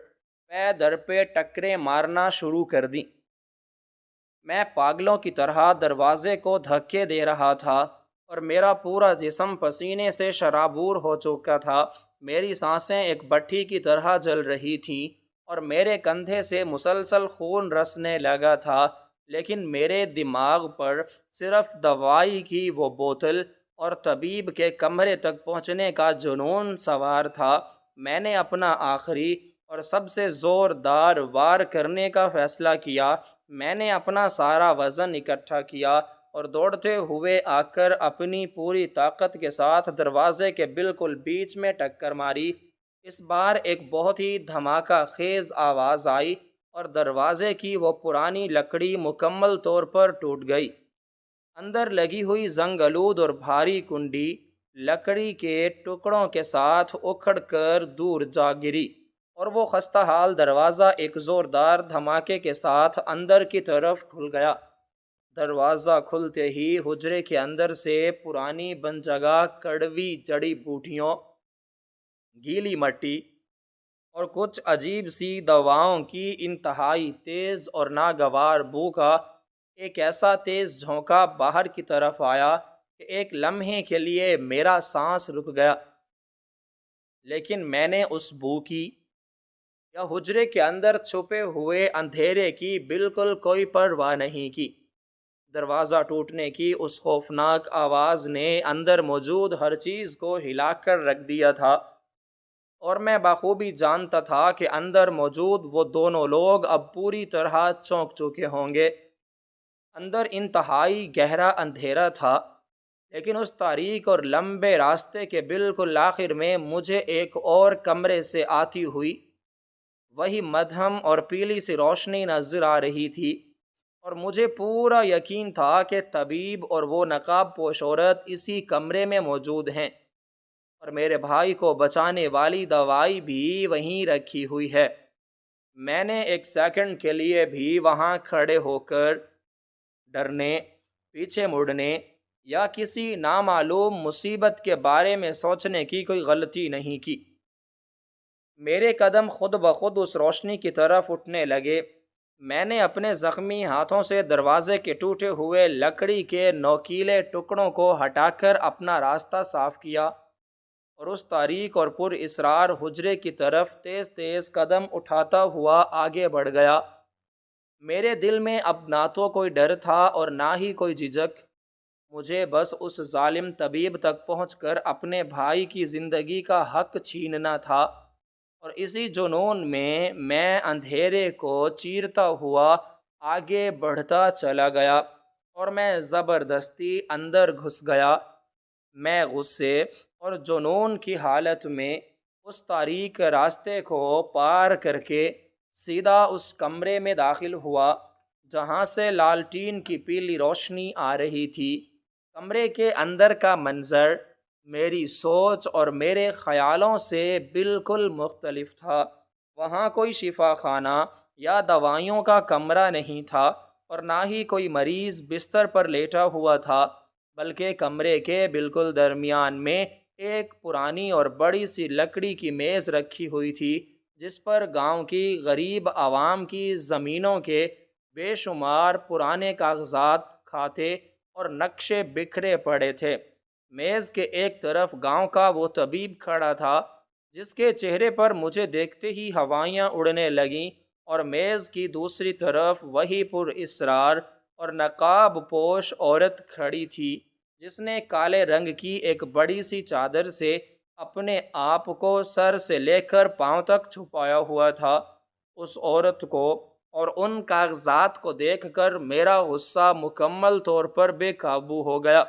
پے در پہ ٹکریں مارنا شروع کر دیں۔ میں پاگلوں کی طرح دروازے کو دھکے دے رہا تھا اور میرا پورا جسم پسینے سے شرابور ہو چکا تھا۔ میری سانسیں ایک بھٹی کی طرح جل رہی تھیں اور میرے کندھے سے مسلسل خون رسنے لگا تھا، لیکن میرے دماغ پر صرف دوائی کی وہ بوتل اور طبیب کے کمرے تک پہنچنے کا جنون سوار تھا میں نے اپنا آخری اور سب سے زوردار وار کرنے کا فیصلہ کیا۔ میں نے اپنا سارا وزن اکٹھا کیا اور دوڑتے ہوئے آ کر اپنی پوری طاقت کے ساتھ دروازے کے بالکل بیچ میں ٹکر ماری۔ اس بار ایک بہت ہی دھماکہ خیز آواز آئی اور دروازے کی وہ پرانی لکڑی مکمل طور پر ٹوٹ گئی۔ اندر لگی ہوئی زنگ آلود اور بھاری کنڈی لکڑی کے ٹکڑوں کے ساتھ اکھڑ کر دور جا گری، اور وہ خستہ حال دروازہ ایک زوردار دھماکے کے ساتھ اندر کی طرف کھل گیا۔ دروازہ کھلتے ہی حجرے کے اندر سے پرانی بن جگہ کڑوی جڑی بوٹیوں، گیلی مٹی اور کچھ عجیب سی دواؤں کی انتہائی تیز اور ناگوار بو کا ایک ایسا تیز جھونکا باہر کی طرف آیا کہ ایک لمحے کے لیے میرا سانس رک گیا، لیکن میں نے اس بو کی یا حجرے کے اندر چھپے ہوئے اندھیرے کی بالکل کوئی پرواہ نہیں کی۔ دروازہ ٹوٹنے کی اس خوفناک آواز نے اندر موجود ہر چیز کو ہلا کر رکھ دیا تھا، اور میں بخوبی جانتا تھا کہ اندر موجود وہ دونوں لوگ اب پوری طرح چونک چکے ہوں گے۔ اندر انتہائی گہرا اندھیرا تھا، لیکن اس تاریک اور لمبے راستے کے بالکل آخر میں مجھے ایک اور کمرے سے آتی ہوئی وہی مدھم اور پیلی سی روشنی نظر آ رہی تھی، اور مجھے پورا یقین تھا کہ طبیب اور وہ نقاب پوش عورت اسی کمرے میں موجود ہیں، اور میرے بھائی کو بچانے والی دوائی بھی وہیں رکھی ہوئی ہے۔ میں نے ایک سیکنڈ کے لیے بھی وہاں کھڑے ہو کر ڈرنے، پیچھے مڑنے یا کسی نامعلوم مصیبت کے بارے میں سوچنے کی کوئی غلطی نہیں کی۔ میرے قدم خود بخود اس روشنی کی طرف اٹھنے لگے۔ میں نے اپنے زخمی ہاتھوں سے دروازے کے ٹوٹے ہوئے لکڑی کے نوکیلے ٹکڑوں کو ہٹا کر اپنا راستہ صاف کیا، اور اس تاریک اور پر اسرار حجرے کی طرف تیز تیز قدم اٹھاتا ہوا آگے بڑھ گیا۔ میرے دل میں اب نہ تو کوئی ڈر تھا اور نہ ہی کوئی جھجک۔ مجھے بس اس ظالم طبیب تک پہنچ کر اپنے بھائی کی زندگی کا حق چھیننا تھا، اور اسی جنون میں اندھیرے کو چیرتا ہوا آگے بڑھتا چلا گیا، اور میں زبردستی اندر گھس گیا۔ میں غصے اور جنون کی حالت میں اس تاریک راستے کو پار کر کے سیدھا اس کمرے میں داخل ہوا جہاں سے لالٹین کی پیلی روشنی آ رہی تھی۔ کمرے کے اندر کا منظر میری سوچ اور میرے خیالوں سے بالکل مختلف تھا۔ وہاں کوئی شفا خانہ یا دوائیوں کا کمرہ نہیں تھا، اور نہ ہی کوئی مریض بستر پر لیٹا ہوا تھا، بلکہ کمرے کے بالکل درمیان میں ایک پرانی اور بڑی سی لکڑی کی میز رکھی ہوئی تھی، جس پر گاؤں کی غریب عوام کی زمینوں کے بے شمار پرانے کاغذات، کھاتے اور نقشے بکھرے پڑے تھے۔ میز کے ایک طرف گاؤں کا وہ طبیب کھڑا تھا جس کے چہرے پر مجھے دیکھتے ہی ہوائیاں اڑنے لگیں، اور میز کی دوسری طرف وہی پر اسرار اور نقاب پوش عورت کھڑی تھی جس نے کالے رنگ کی ایک بڑی سی چادر سے اپنے آپ کو سر سے لے کر پاؤں تک چھپایا ہوا تھا۔ اس عورت کو اور ان کاغذات کو دیکھ کر میرا غصہ مکمل طور پر بے قابو ہو گیا۔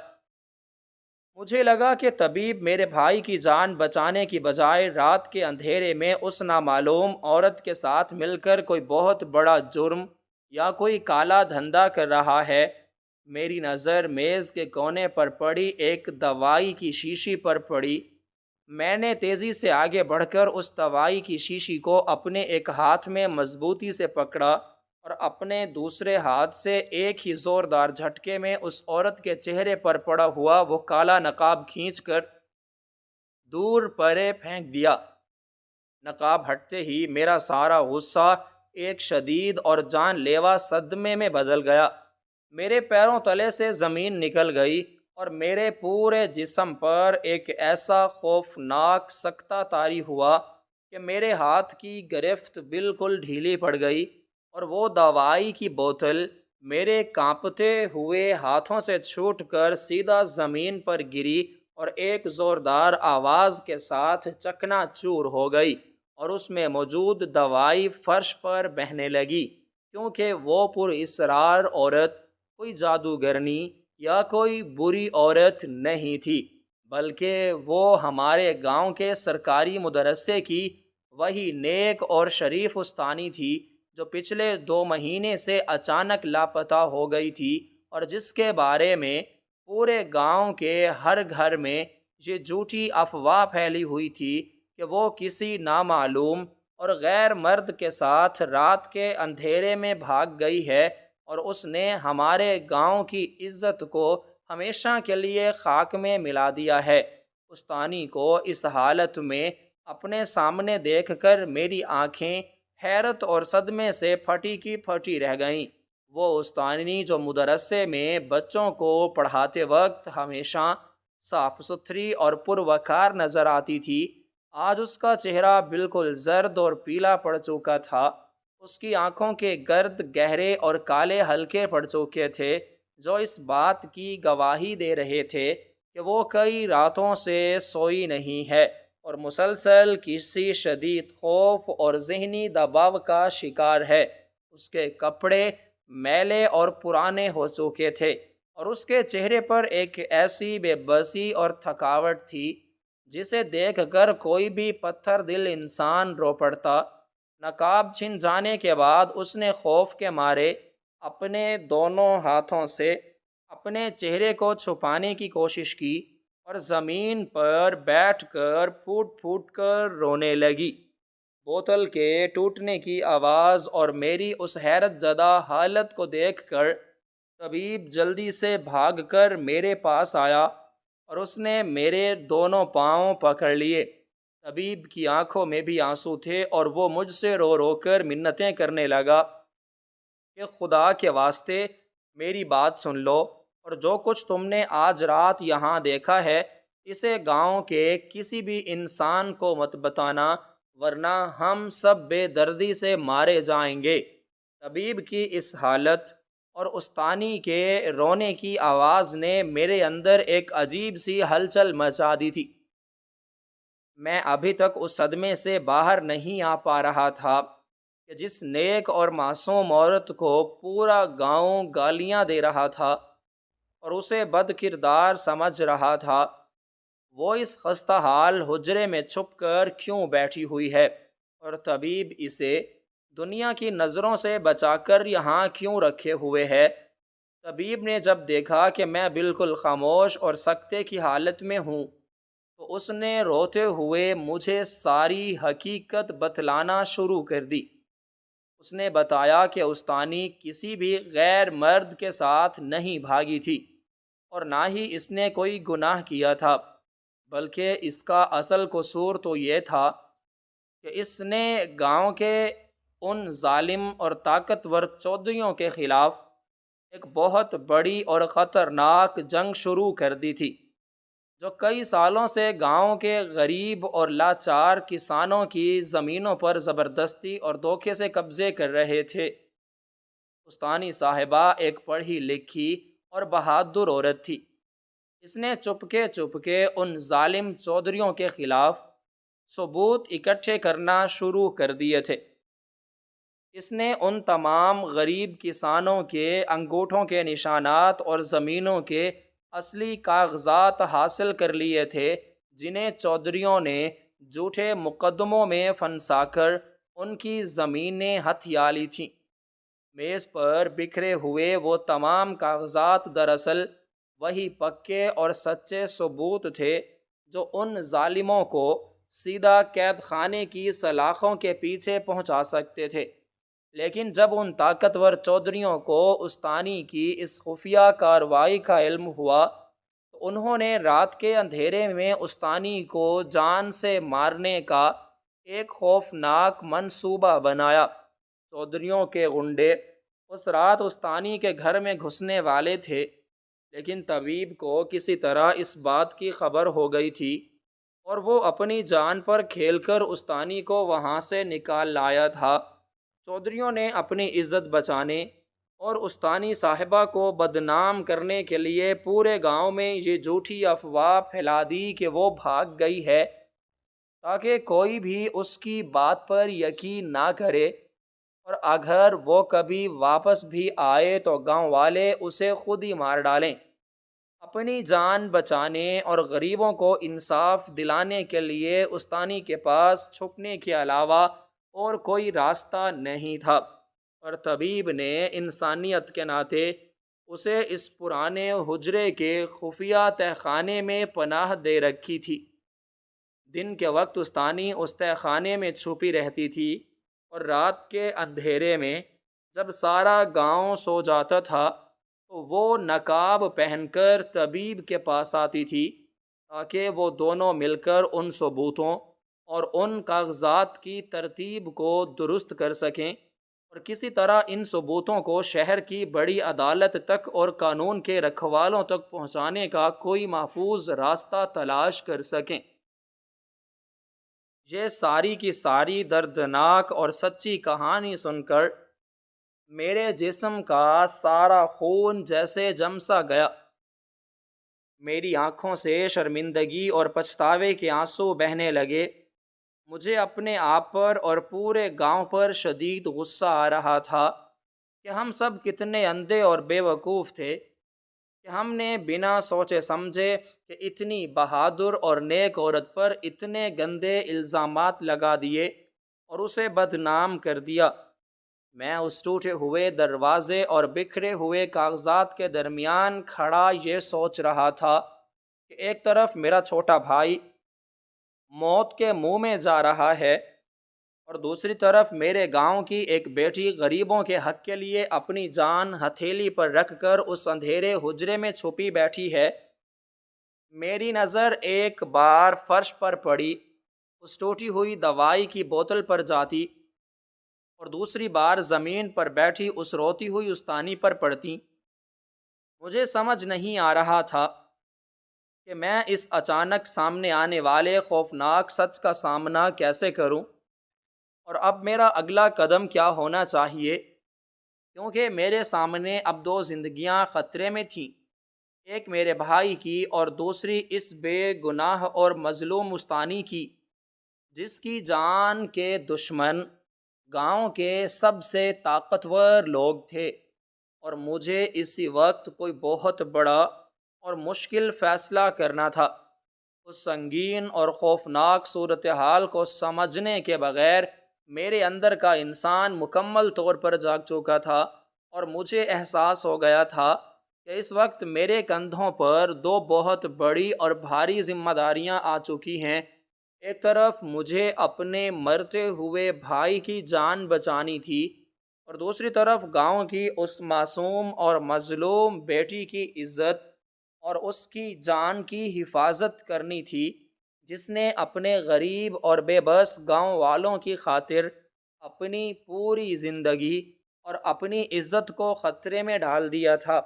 مجھے لگا کہ طبیب میرے بھائی کی جان بچانے کی بجائے رات کے اندھیرے میں اس نامعلوم عورت کے ساتھ مل کر کوئی بہت بڑا جرم یا کوئی کالا دھندا کر رہا ہے۔ میری نظر میز کے کونے پر پڑی ایک دوائی کی شیشی پر پڑی۔ میں نے تیزی سے آگے بڑھ کر اس دوائی کی شیشی کو اپنے ایک ہاتھ میں مضبوطی سے پکڑا، اور اپنے دوسرے ہاتھ سے ایک ہی زوردار جھٹکے میں اس عورت کے چہرے پر پڑا ہوا وہ کالا نقاب کھینچ کر دور پرے پھینک دیا۔ نقاب ہٹتے ہی میرا سارا غصہ ایک شدید اور جان لیوا صدمے میں بدل گیا۔ میرے پیروں تلے سے زمین نکل گئی، اور میرے پورے جسم پر ایک ایسا خوفناک سکتہ طاری ہوا کہ میرے ہاتھ کی گرفت بالکل ڈھیلی پڑ گئی، اور وہ دوائی کی بوتل میرے کانپتے ہوئے ہاتھوں سے چھوٹ کر سیدھا زمین پر گری اور ایک زوردار آواز کے ساتھ چکنا چور ہو گئی اور اس میں موجود دوائی فرش پر بہنے لگی، کیونکہ وہ پر اسرار عورت کوئی جادوگرنی یا کوئی بری عورت نہیں تھی، بلکہ وہ ہمارے گاؤں کے سرکاری مدرسے کی وہی نیک اور شریف استانی تھی جو پچھلے 2 مہینے سے اچانک لاپتہ ہو گئی تھی، اور جس کے بارے میں پورے گاؤں کے ہر گھر میں یہ جھوٹی افواہ پھیلی ہوئی تھی کہ وہ کسی نامعلوم اور غیر مرد کے ساتھ رات کے اندھیرے میں بھاگ گئی ہے، اور اس نے ہمارے گاؤں کی عزت کو ہمیشہ کے لیے خاک میں ملا دیا ہے۔ استانی کو اس حالت میں اپنے سامنے دیکھ کر میری آنکھیں حیرت اور صدمے سے پھٹی کی پھٹی رہ گئیں۔ وہ استانی جو مدرسے میں بچوں کو پڑھاتے وقت ہمیشہ صاف ستھری اور پروقار نظر آتی تھی، آج اس کا چہرہ بالکل زرد اور پیلا پڑ چکا تھا۔ اس کی آنکھوں کے گرد گہرے اور کالے حلقے پڑ چکے تھے، جو اس بات کی گواہی دے رہے تھے کہ وہ کئی راتوں سے سوئی نہیں ہے اور مسلسل کسی شدید خوف اور ذہنی دباؤ کا شکار ہے۔ اس کے کپڑے میلے اور پرانے ہو چکے تھے اور اس کے چہرے پر ایک ایسی بے بسی اور تھکاوٹ تھی جسے دیکھ کر کوئی بھی پتھر دل انسان رو پڑتا۔ نقاب چھن جانے کے بعد اس نے خوف کے مارے اپنے دونوں ہاتھوں سے اپنے چہرے کو چھپانے کی کوشش کی اور زمین پر بیٹھ کر پھوٹ پھوٹ کر رونے لگی۔ بوتل کے ٹوٹنے کی آواز اور میری اس حیرت زدہ حالت کو دیکھ کر طبیب جلدی سے بھاگ کر میرے پاس آیا اور اس نے میرے دونوں پاؤں پکڑ لیے۔ طبیب کی آنکھوں میں بھی آنسو تھے اور وہ مجھ سے رو رو کر منتیں کرنے لگا کہ خدا کے واسطے میری بات سن لو، اور جو کچھ تم نے آج رات یہاں دیکھا ہے اسے گاؤں کے کسی بھی انسان کو مت بتانا، ورنہ ہم سب بے دردی سے مارے جائیں گے۔ طبیب کی اس حالت اور استانی کے رونے کی آواز نے میرے اندر ایک عجیب سی ہلچل مچا دی تھی۔ میں ابھی تک اس صدمے سے باہر نہیں آ پا رہا تھا کہ جس نیک اور معصوم عورت کو پورا گاؤں گالیاں دے رہا تھا اور اسے بد کردار سمجھ رہا تھا، وہ اس خستہ حال حجرے میں چھپ کر کیوں بیٹھی ہوئی ہے، اور طبیب اسے دنیا کی نظروں سے بچا کر یہاں کیوں رکھے ہوئے ہے۔ طبیب نے جب دیکھا کہ میں بالکل خاموش اور سکتے کی حالت میں ہوں تو اس نے روتے ہوئے مجھے ساری حقیقت بتلانا شروع کر دی۔ اس نے بتایا کہ استانی کسی بھی غیر مرد کے ساتھ نہیں بھاگی تھی اور نہ ہی اس نے کوئی گناہ کیا تھا، بلکہ اس کا اصل قصور تو یہ تھا کہ اس نے گاؤں کے ان ظالم اور طاقتور چودھریوں کے خلاف ایک بہت بڑی اور خطرناک جنگ شروع کر دی تھی، جو کئی سالوں سے گاؤں کے غریب اور لاچار کسانوں کی زمینوں پر زبردستی اور دھوکے سے قبضے کر رہے تھے۔ استانی صاحبہ ایک پڑھی لکھی اور بہادر عورت تھی۔ اس نے چپکے ان ظالم چودھریوں کے خلاف ثبوت اکٹھے کرنا شروع کر دیے تھے۔ اس نے ان تمام غریب کسانوں کے انگوٹھوں کے نشانات اور زمینوں کے اصلی کاغذات حاصل کر لیے تھے، جنہیں چودھریوں نے جھوٹے مقدموں میں پھنسا کر ان کی زمینیں ہتھیا لی تھیں۔ میز پر بکھرے ہوئے وہ تمام کاغذات دراصل وہی پکے اور سچے ثبوت تھے جو ان ظالموں کو سیدھا قید خانے کی سلاخوں کے پیچھے پہنچا سکتے تھے، لیکن جب ان طاقتور چودھریوں کو استانی کی اس خفیہ کارروائی کا علم ہوا تو انہوں نے رات کے اندھیرے میں استانی کو جان سے مارنے کا ایک خوفناک منصوبہ بنایا۔ چودھریوں کے غنڈے اس رات استانی کے گھر میں گھسنے والے تھے، لیکن طبیب کو کسی طرح اس بات کی خبر ہو گئی تھی اور وہ اپنی جان پر کھیل کر استانی کو وہاں سے نکال لایا تھا۔ چودھریوں نے اپنی عزت بچانے اور استانی صاحبہ کو بدنام کرنے کے لیے پورے گاؤں میں یہ جھوٹی افواہ پھیلا دی کہ وہ بھاگ گئی ہے، تاکہ کوئی بھی اس کی بات پر یقین نہ کرے، اور اگر وہ کبھی واپس بھی آئے تو گاؤں والے اسے خود ہی مار ڈالیں۔ اپنی جان بچانے اور غریبوں کو انصاف دلانے کے لیے استانی کے پاس چھپنے کے علاوہ اور کوئی راستہ نہیں تھا، اور طبیب نے انسانیت کے ناطے اسے اس پرانے حجرے کے خفیہ تہ خانے میں پناہ دے رکھی تھی۔ دن کے وقت استانی اس تہ خانے میں چھپی رہتی تھی، اور رات کے اندھیرے میں جب سارا گاؤں سو جاتا تھا تو وہ نقاب پہن کر طبیب کے پاس آتی تھی، تاکہ وہ دونوں مل کر ان ثبوتوں اور ان کاغذات کی ترتیب کو درست کر سکیں، اور کسی طرح ان ثبوتوں کو شہر کی بڑی عدالت تک اور قانون کے رکھوالوں تک پہنچانے کا کوئی محفوظ راستہ تلاش کر سکیں۔ یہ ساری کی ساری دردناک اور سچی کہانی سن کر میرے جسم کا سارا خون جیسے جم سا گیا۔ میری آنکھوں سے شرمندگی اور پچھتاوے کے آنسو بہنے لگے۔ مجھے اپنے آپ پر اور پورے گاؤں پر شدید غصہ آ رہا تھا کہ ہم سب کتنے اندھے اور بے وقوف تھے کہ ہم نے بنا سوچے سمجھے کہ اتنی بہادر اور نیک عورت پر اتنے گندے الزامات لگا دیے اور اسے بدنام کر دیا۔ میں اس ٹوٹے ہوئے دروازے اور بکھرے ہوئے کاغذات کے درمیان کھڑا یہ سوچ رہا تھا کہ ایک طرف میرا چھوٹا بھائی موت کے منہ میں جا رہا ہے، اور دوسری طرف میرے گاؤں کی ایک بیٹی غریبوں کے حق کے لیے اپنی جان ہتھیلی پر رکھ کر اس اندھیرے حجرے میں چھپی بیٹھی ہے۔ میری نظر ایک بار فرش پر پڑی، اس ٹوٹی ہوئی دوائی کی بوتل پر جاتی، اور دوسری بار زمین پر بیٹھی اس روتی ہوئی استانی پر پڑتی۔ مجھے سمجھ نہیں آ رہا تھا کہ میں اس اچانک سامنے آنے والے خوفناک سچ کا سامنا کیسے کروں، اور اب میرا اگلا قدم کیا ہونا چاہیے، کیونکہ میرے سامنے اب دو زندگیاں خطرے میں تھیں، ایک میرے بھائی کی اور دوسری اس بے گناہ اور مظلوم استانی کی، جس کی جان کے دشمن گاؤں کے سب سے طاقتور لوگ تھے، اور مجھے اسی وقت کوئی بہت بڑا اور مشکل فیصلہ کرنا تھا۔ اس سنگین اور خوفناک صورتحال کو سمجھنے کے بغیر میرے اندر کا انسان مکمل طور پر جاگ چکا تھا، اور مجھے احساس ہو گیا تھا کہ اس وقت میرے کندھوں پر دو بہت بڑی اور بھاری ذمہ داریاں آ چکی ہیں۔ ایک طرف مجھے اپنے مرتے ہوئے بھائی کی جان بچانی تھی، اور دوسری طرف گاؤں کی اس معصوم اور مظلوم بیٹی کی عزت اور اس کی جان کی حفاظت کرنی تھی، جس نے اپنے غریب اور بے بس گاؤں والوں کی خاطر اپنی پوری زندگی اور اپنی عزت کو خطرے میں ڈال دیا تھا۔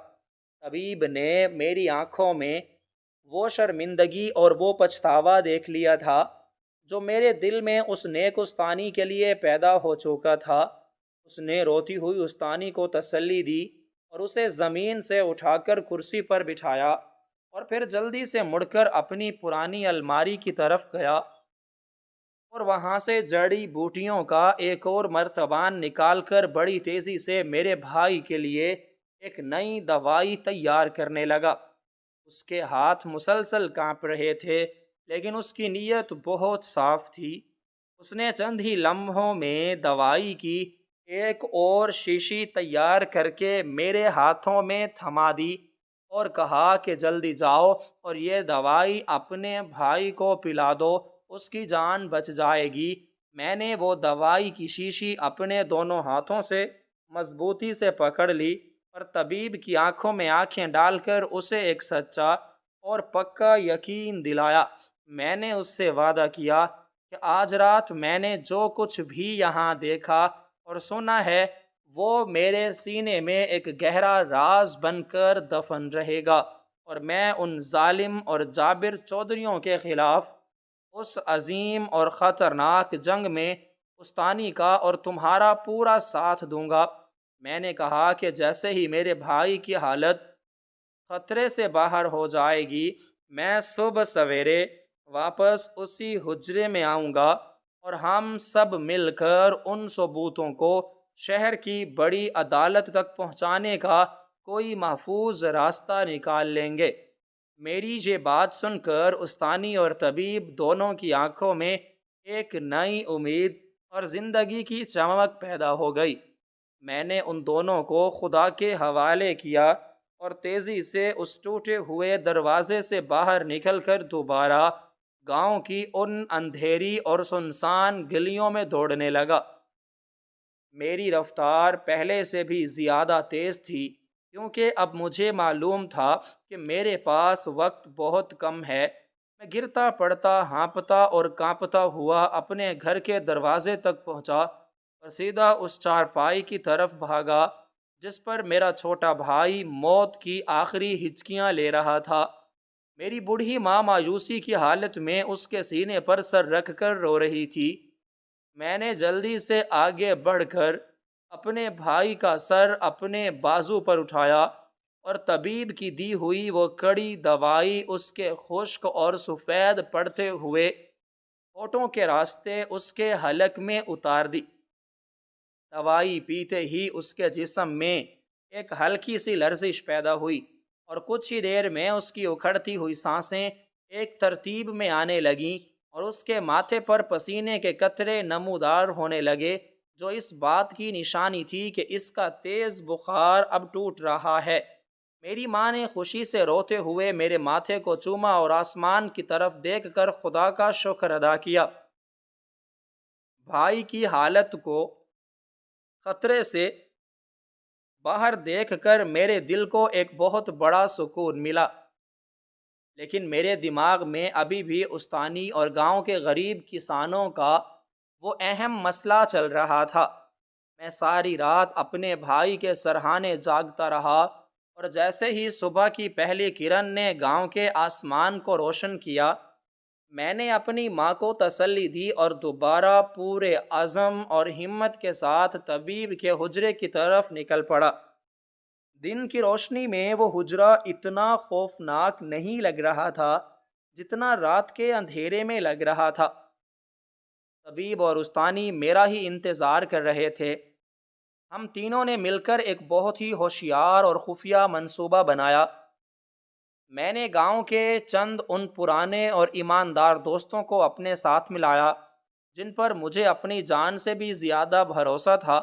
طبیب نے میری آنکھوں میں وہ شرمندگی اور وہ پچھتاوا دیکھ لیا تھا جو میرے دل میں اس نیک استانی کے لیے پیدا ہو چکا تھا۔ اس نے روتی ہوئی استانی کو تسلی دی اور اسے زمین سے اٹھا کر کرسی پر بٹھایا، اور پھر جلدی سے مڑ کر اپنی پرانی الماری کی طرف گیا اور وہاں سے جڑی بوٹیوں کا ایک اور مرتبان نکال کر بڑی تیزی سے میرے بھائی کے لیے ایک نئی دوائی تیار کرنے لگا۔ اس کے ہاتھ مسلسل کانپ رہے تھے، لیکن اس کی نیت بہت صاف تھی۔ اس نے چند ہی لمحوں میں دوائی کی ایک اور شیشی تیار کر کے میرے ہاتھوں میں تھما دی اور کہا کہ جلدی جاؤ اور یہ دوائی اپنے بھائی کو پلا دو، اس کی جان بچ جائے گی۔ میں نے وہ دوائی کی شیشی اپنے دونوں ہاتھوں سے مضبوطی سے پکڑ لی اور طبیب کی آنکھوں میں آنکھیں ڈال کر اسے ایک سچا اور پکا یقین دلایا۔ میں نے اس سے وعدہ کیا کہ آج رات میں نے جو کچھ بھی یہاں دیکھا اور سنا ہے وہ میرے سینے میں ایک گہرا راز بن کر دفن رہے گا، اور میں ان ظالم اور جابر چودھریوں کے خلاف اس عظیم اور خطرناک جنگ میں استانی کا اور تمہارا پورا ساتھ دوں گا۔ میں نے کہا کہ جیسے ہی میرے بھائی کی حالت خطرے سے باہر ہو جائے گی، میں صبح سویرے واپس اسی حجرے میں آؤں گا اور ہم سب مل کر ان ثبوتوں کو شہر کی بڑی عدالت تک پہنچانے کا کوئی محفوظ راستہ نکال لیں گے۔ میری یہ بات سن کر استانی اور طبیب دونوں کی آنکھوں میں ایک نئی امید اور زندگی کی چمک پیدا ہو گئی۔ میں نے ان دونوں کو خدا کے حوالے کیا اور تیزی سے اس ٹوٹے ہوئے دروازے سے باہر نکل کر دوبارہ گاؤں کی ان اندھیری اور سنسان گلیوں میں دوڑنے لگا۔ میری رفتار پہلے سے بھی زیادہ تیز تھی، کیونکہ اب مجھے معلوم تھا کہ میرے پاس وقت بہت کم ہے۔ میں گرتا پڑتا، ہانپتا اور کانپتا ہوا اپنے گھر کے دروازے تک پہنچا اور سیدھا اس چارپائی کی طرف بھاگا جس پر میرا چھوٹا بھائی موت کی آخری ہچکیاں لے رہا تھا۔ میری بوڑھی ماں مایوسی کی حالت میں اس کے سینے پر سر رکھ کر رو رہی تھی۔ میں نے جلدی سے آگے بڑھ کر اپنے بھائی کا سر اپنے بازو پر اٹھایا اور طبیب کی دی ہوئی وہ کڑی دوائی اس کے خشک اور سفید پڑتے ہوئے ہونٹوں کے راستے اس کے حلق میں اتار دی۔ دوائی پیتے ہی اس کے جسم میں ایک ہلکی سی لرزش پیدا ہوئی اور کچھ ہی دیر میں اس کی اکھڑتی ہوئی سانسیں ایک ترتیب میں آنے لگیں اور اس کے ماتھے پر پسینے کے قطرے نمودار ہونے لگے، جو اس بات کی نشانی تھی کہ اس کا تیز بخار اب ٹوٹ رہا ہے۔ میری ماں نے خوشی سے روتے ہوئے میرے ماتھے کو چوما اور آسمان کی طرف دیکھ کر خدا کا شکر ادا کیا۔ بھائی کی حالت کو خطرے سے باہر دیکھ کر میرے دل کو ایک بہت بڑا سکون ملا، لیکن میرے دماغ میں ابھی بھی استانی اور گاؤں کے غریب کسانوں کا وہ اہم مسئلہ چل رہا تھا۔ میں ساری رات اپنے بھائی کے سرہانے جاگتا رہا اور جیسے ہی صبح کی پہلی کرن نے گاؤں کے آسمان کو روشن کیا، میں نے اپنی ماں کو تسلی دی اور دوبارہ پورے عزم اور ہمت کے ساتھ طبیب کے حجرے کی طرف نکل پڑا۔ دن کی روشنی میں وہ حجرہ اتنا خوفناک نہیں لگ رہا تھا جتنا رات کے اندھیرے میں لگ رہا تھا۔ طبیب اور استانی میرا ہی انتظار کر رہے تھے۔ ہم تینوں نے مل کر ایک بہت ہی ہوشیار اور خفیہ منصوبہ بنایا۔ میں نے گاؤں کے چند ان پرانے اور ایماندار دوستوں کو اپنے ساتھ ملایا جن پر مجھے اپنی جان سے بھی زیادہ بھروسہ تھا۔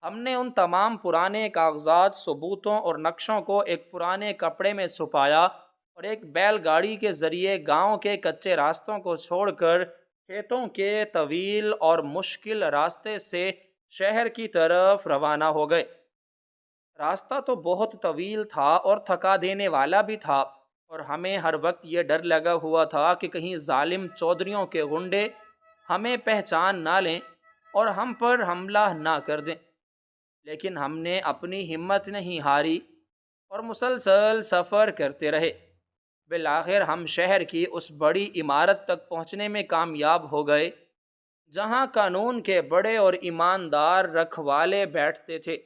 ہم نے ان تمام پرانے کاغذات، ثبوتوں اور نقشوں کو ایک پرانے کپڑے میں چھپایا اور ایک بیل گاڑی کے ذریعے گاؤں کے کچے راستوں کو چھوڑ کر کھیتوں کے طویل اور مشکل راستے سے شہر کی طرف روانہ ہو گئے۔ راستہ تو بہت طویل تھا اور تھکا دینے والا بھی تھا، اور ہمیں ہر وقت یہ ڈر لگا ہوا تھا کہ کہیں ظالم چودھریوں کے غنڈے ہمیں پہچان نہ لیں اور ہم پر حملہ نہ کر دیں۔ لیکن ہم نے اپنی ہمت نہیں ہاری اور مسلسل سفر کرتے رہے۔ بالآخر ہم شہر کی اس بڑی عمارت تک پہنچنے میں کامیاب ہو گئے جہاں قانون کے بڑے اور ایماندار رکھوالے بیٹھتے تھے۔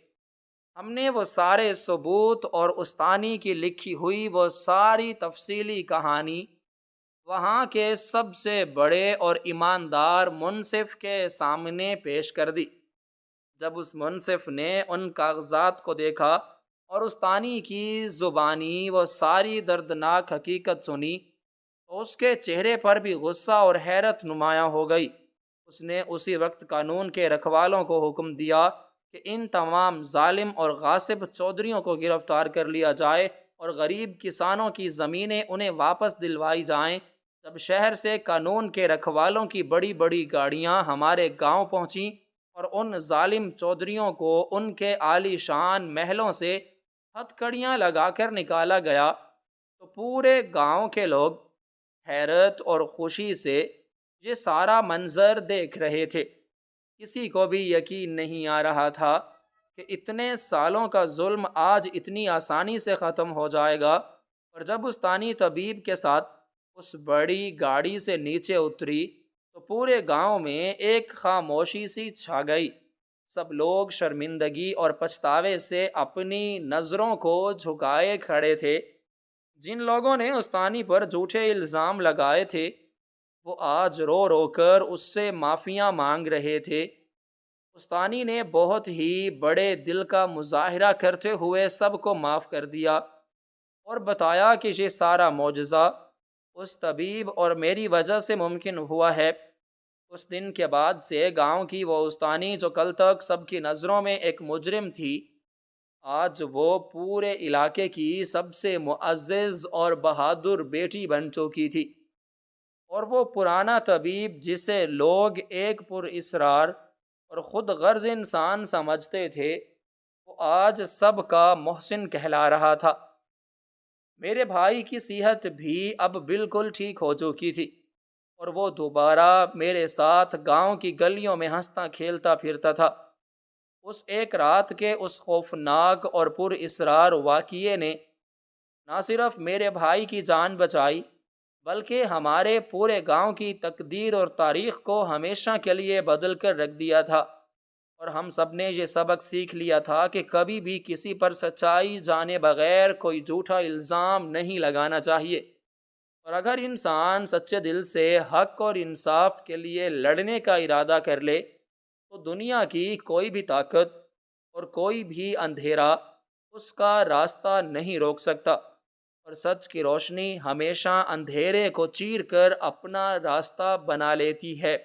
ہم نے وہ سارے ثبوت اور استانی کی لکھی ہوئی وہ ساری تفصیلی کہانی وہاں کے سب سے بڑے اور ایماندار منصف کے سامنے پیش کر دی۔ جب اس منصف نے ان کاغذات کو دیکھا اور استانی کی زبانی وہ ساری دردناک حقیقت سنی تو اس کے چہرے پر بھی غصہ اور حیرت نمایاں ہو گئی۔ اس نے اسی وقت قانون کے رکھوالوں کو حکم دیا کہ ان تمام ظالم اور غاصب چودھریوں کو گرفتار کر لیا جائے اور غریب کسانوں کی زمینیں انہیں واپس دلوائی جائیں۔ جب شہر سے قانون کے رکھوالوں کی بڑی بڑی گاڑیاں ہمارے گاؤں پہنچیں اور ان ظالم چودھریوں کو ان کے عالی شان محلوں سے ہتھکڑیاں لگا کر نکالا گیا تو پورے گاؤں کے لوگ حیرت اور خوشی سے یہ سارا منظر دیکھ رہے تھے۔ کسی کو بھی یقین نہیں آ رہا تھا کہ اتنے سالوں کا ظلم آج اتنی آسانی سے ختم ہو جائے گا، اور جب استانی طبیب کے ساتھ اس بڑی گاڑی سے نیچے اتری تو پورے گاؤں میں ایک خاموشی سی چھا گئی۔ سب لوگ شرمندگی اور پچھتاوے سے اپنی نظروں کو جھکائے کھڑے تھے۔ جن لوگوں نے استانی پر جھوٹے الزام لگائے تھے وہ آج رو رو کر اس سے معافیاں مانگ رہے تھے۔ استانی نے بہت ہی بڑے دل کا مظاہرہ کرتے ہوئے سب کو معاف کر دیا اور بتایا کہ یہ سارا معجزہ اس طبیب اور میری وجہ سے ممکن ہوا ہے۔ اس دن کے بعد سے گاؤں کی وہ استانی جو کل تک سب کی نظروں میں ایک مجرم تھی، آج وہ پورے علاقے کی سب سے معزز اور بہادر بیٹی بن چکی تھی۔ اور وہ پرانا طبیب جسے لوگ ایک پر اسرار اور خود غرض انسان سمجھتے تھے، وہ آج سب کا محسن کہلا رہا تھا۔ میرے بھائی کی صحت بھی اب بالکل ٹھیک ہو چکی تھی اور وہ دوبارہ میرے ساتھ گاؤں کی گلیوں میں ہنستا کھیلتا پھرتا تھا۔ اس ایک رات کے اس خوفناک اور پر اسرار واقعے نے نہ صرف میرے بھائی کی جان بچائی بلکہ ہمارے پورے گاؤں کی تقدیر اور تاریخ کو ہمیشہ کے لیے بدل کر رکھ دیا تھا، اور ہم سب نے یہ سبق سیکھ لیا تھا کہ کبھی بھی کسی پر سچائی جانے بغیر کوئی جھوٹا الزام نہیں لگانا چاہیے، اور اگر انسان سچے دل سے حق اور انصاف کے لیے لڑنے کا ارادہ کر لے تو دنیا کی کوئی بھی طاقت اور کوئی بھی اندھیرا اس کا راستہ نہیں روک سکتا، اور سچ کی روشنی ہمیشہ اندھیرے کو چیر کر اپنا راستہ بنا لیتی ہے۔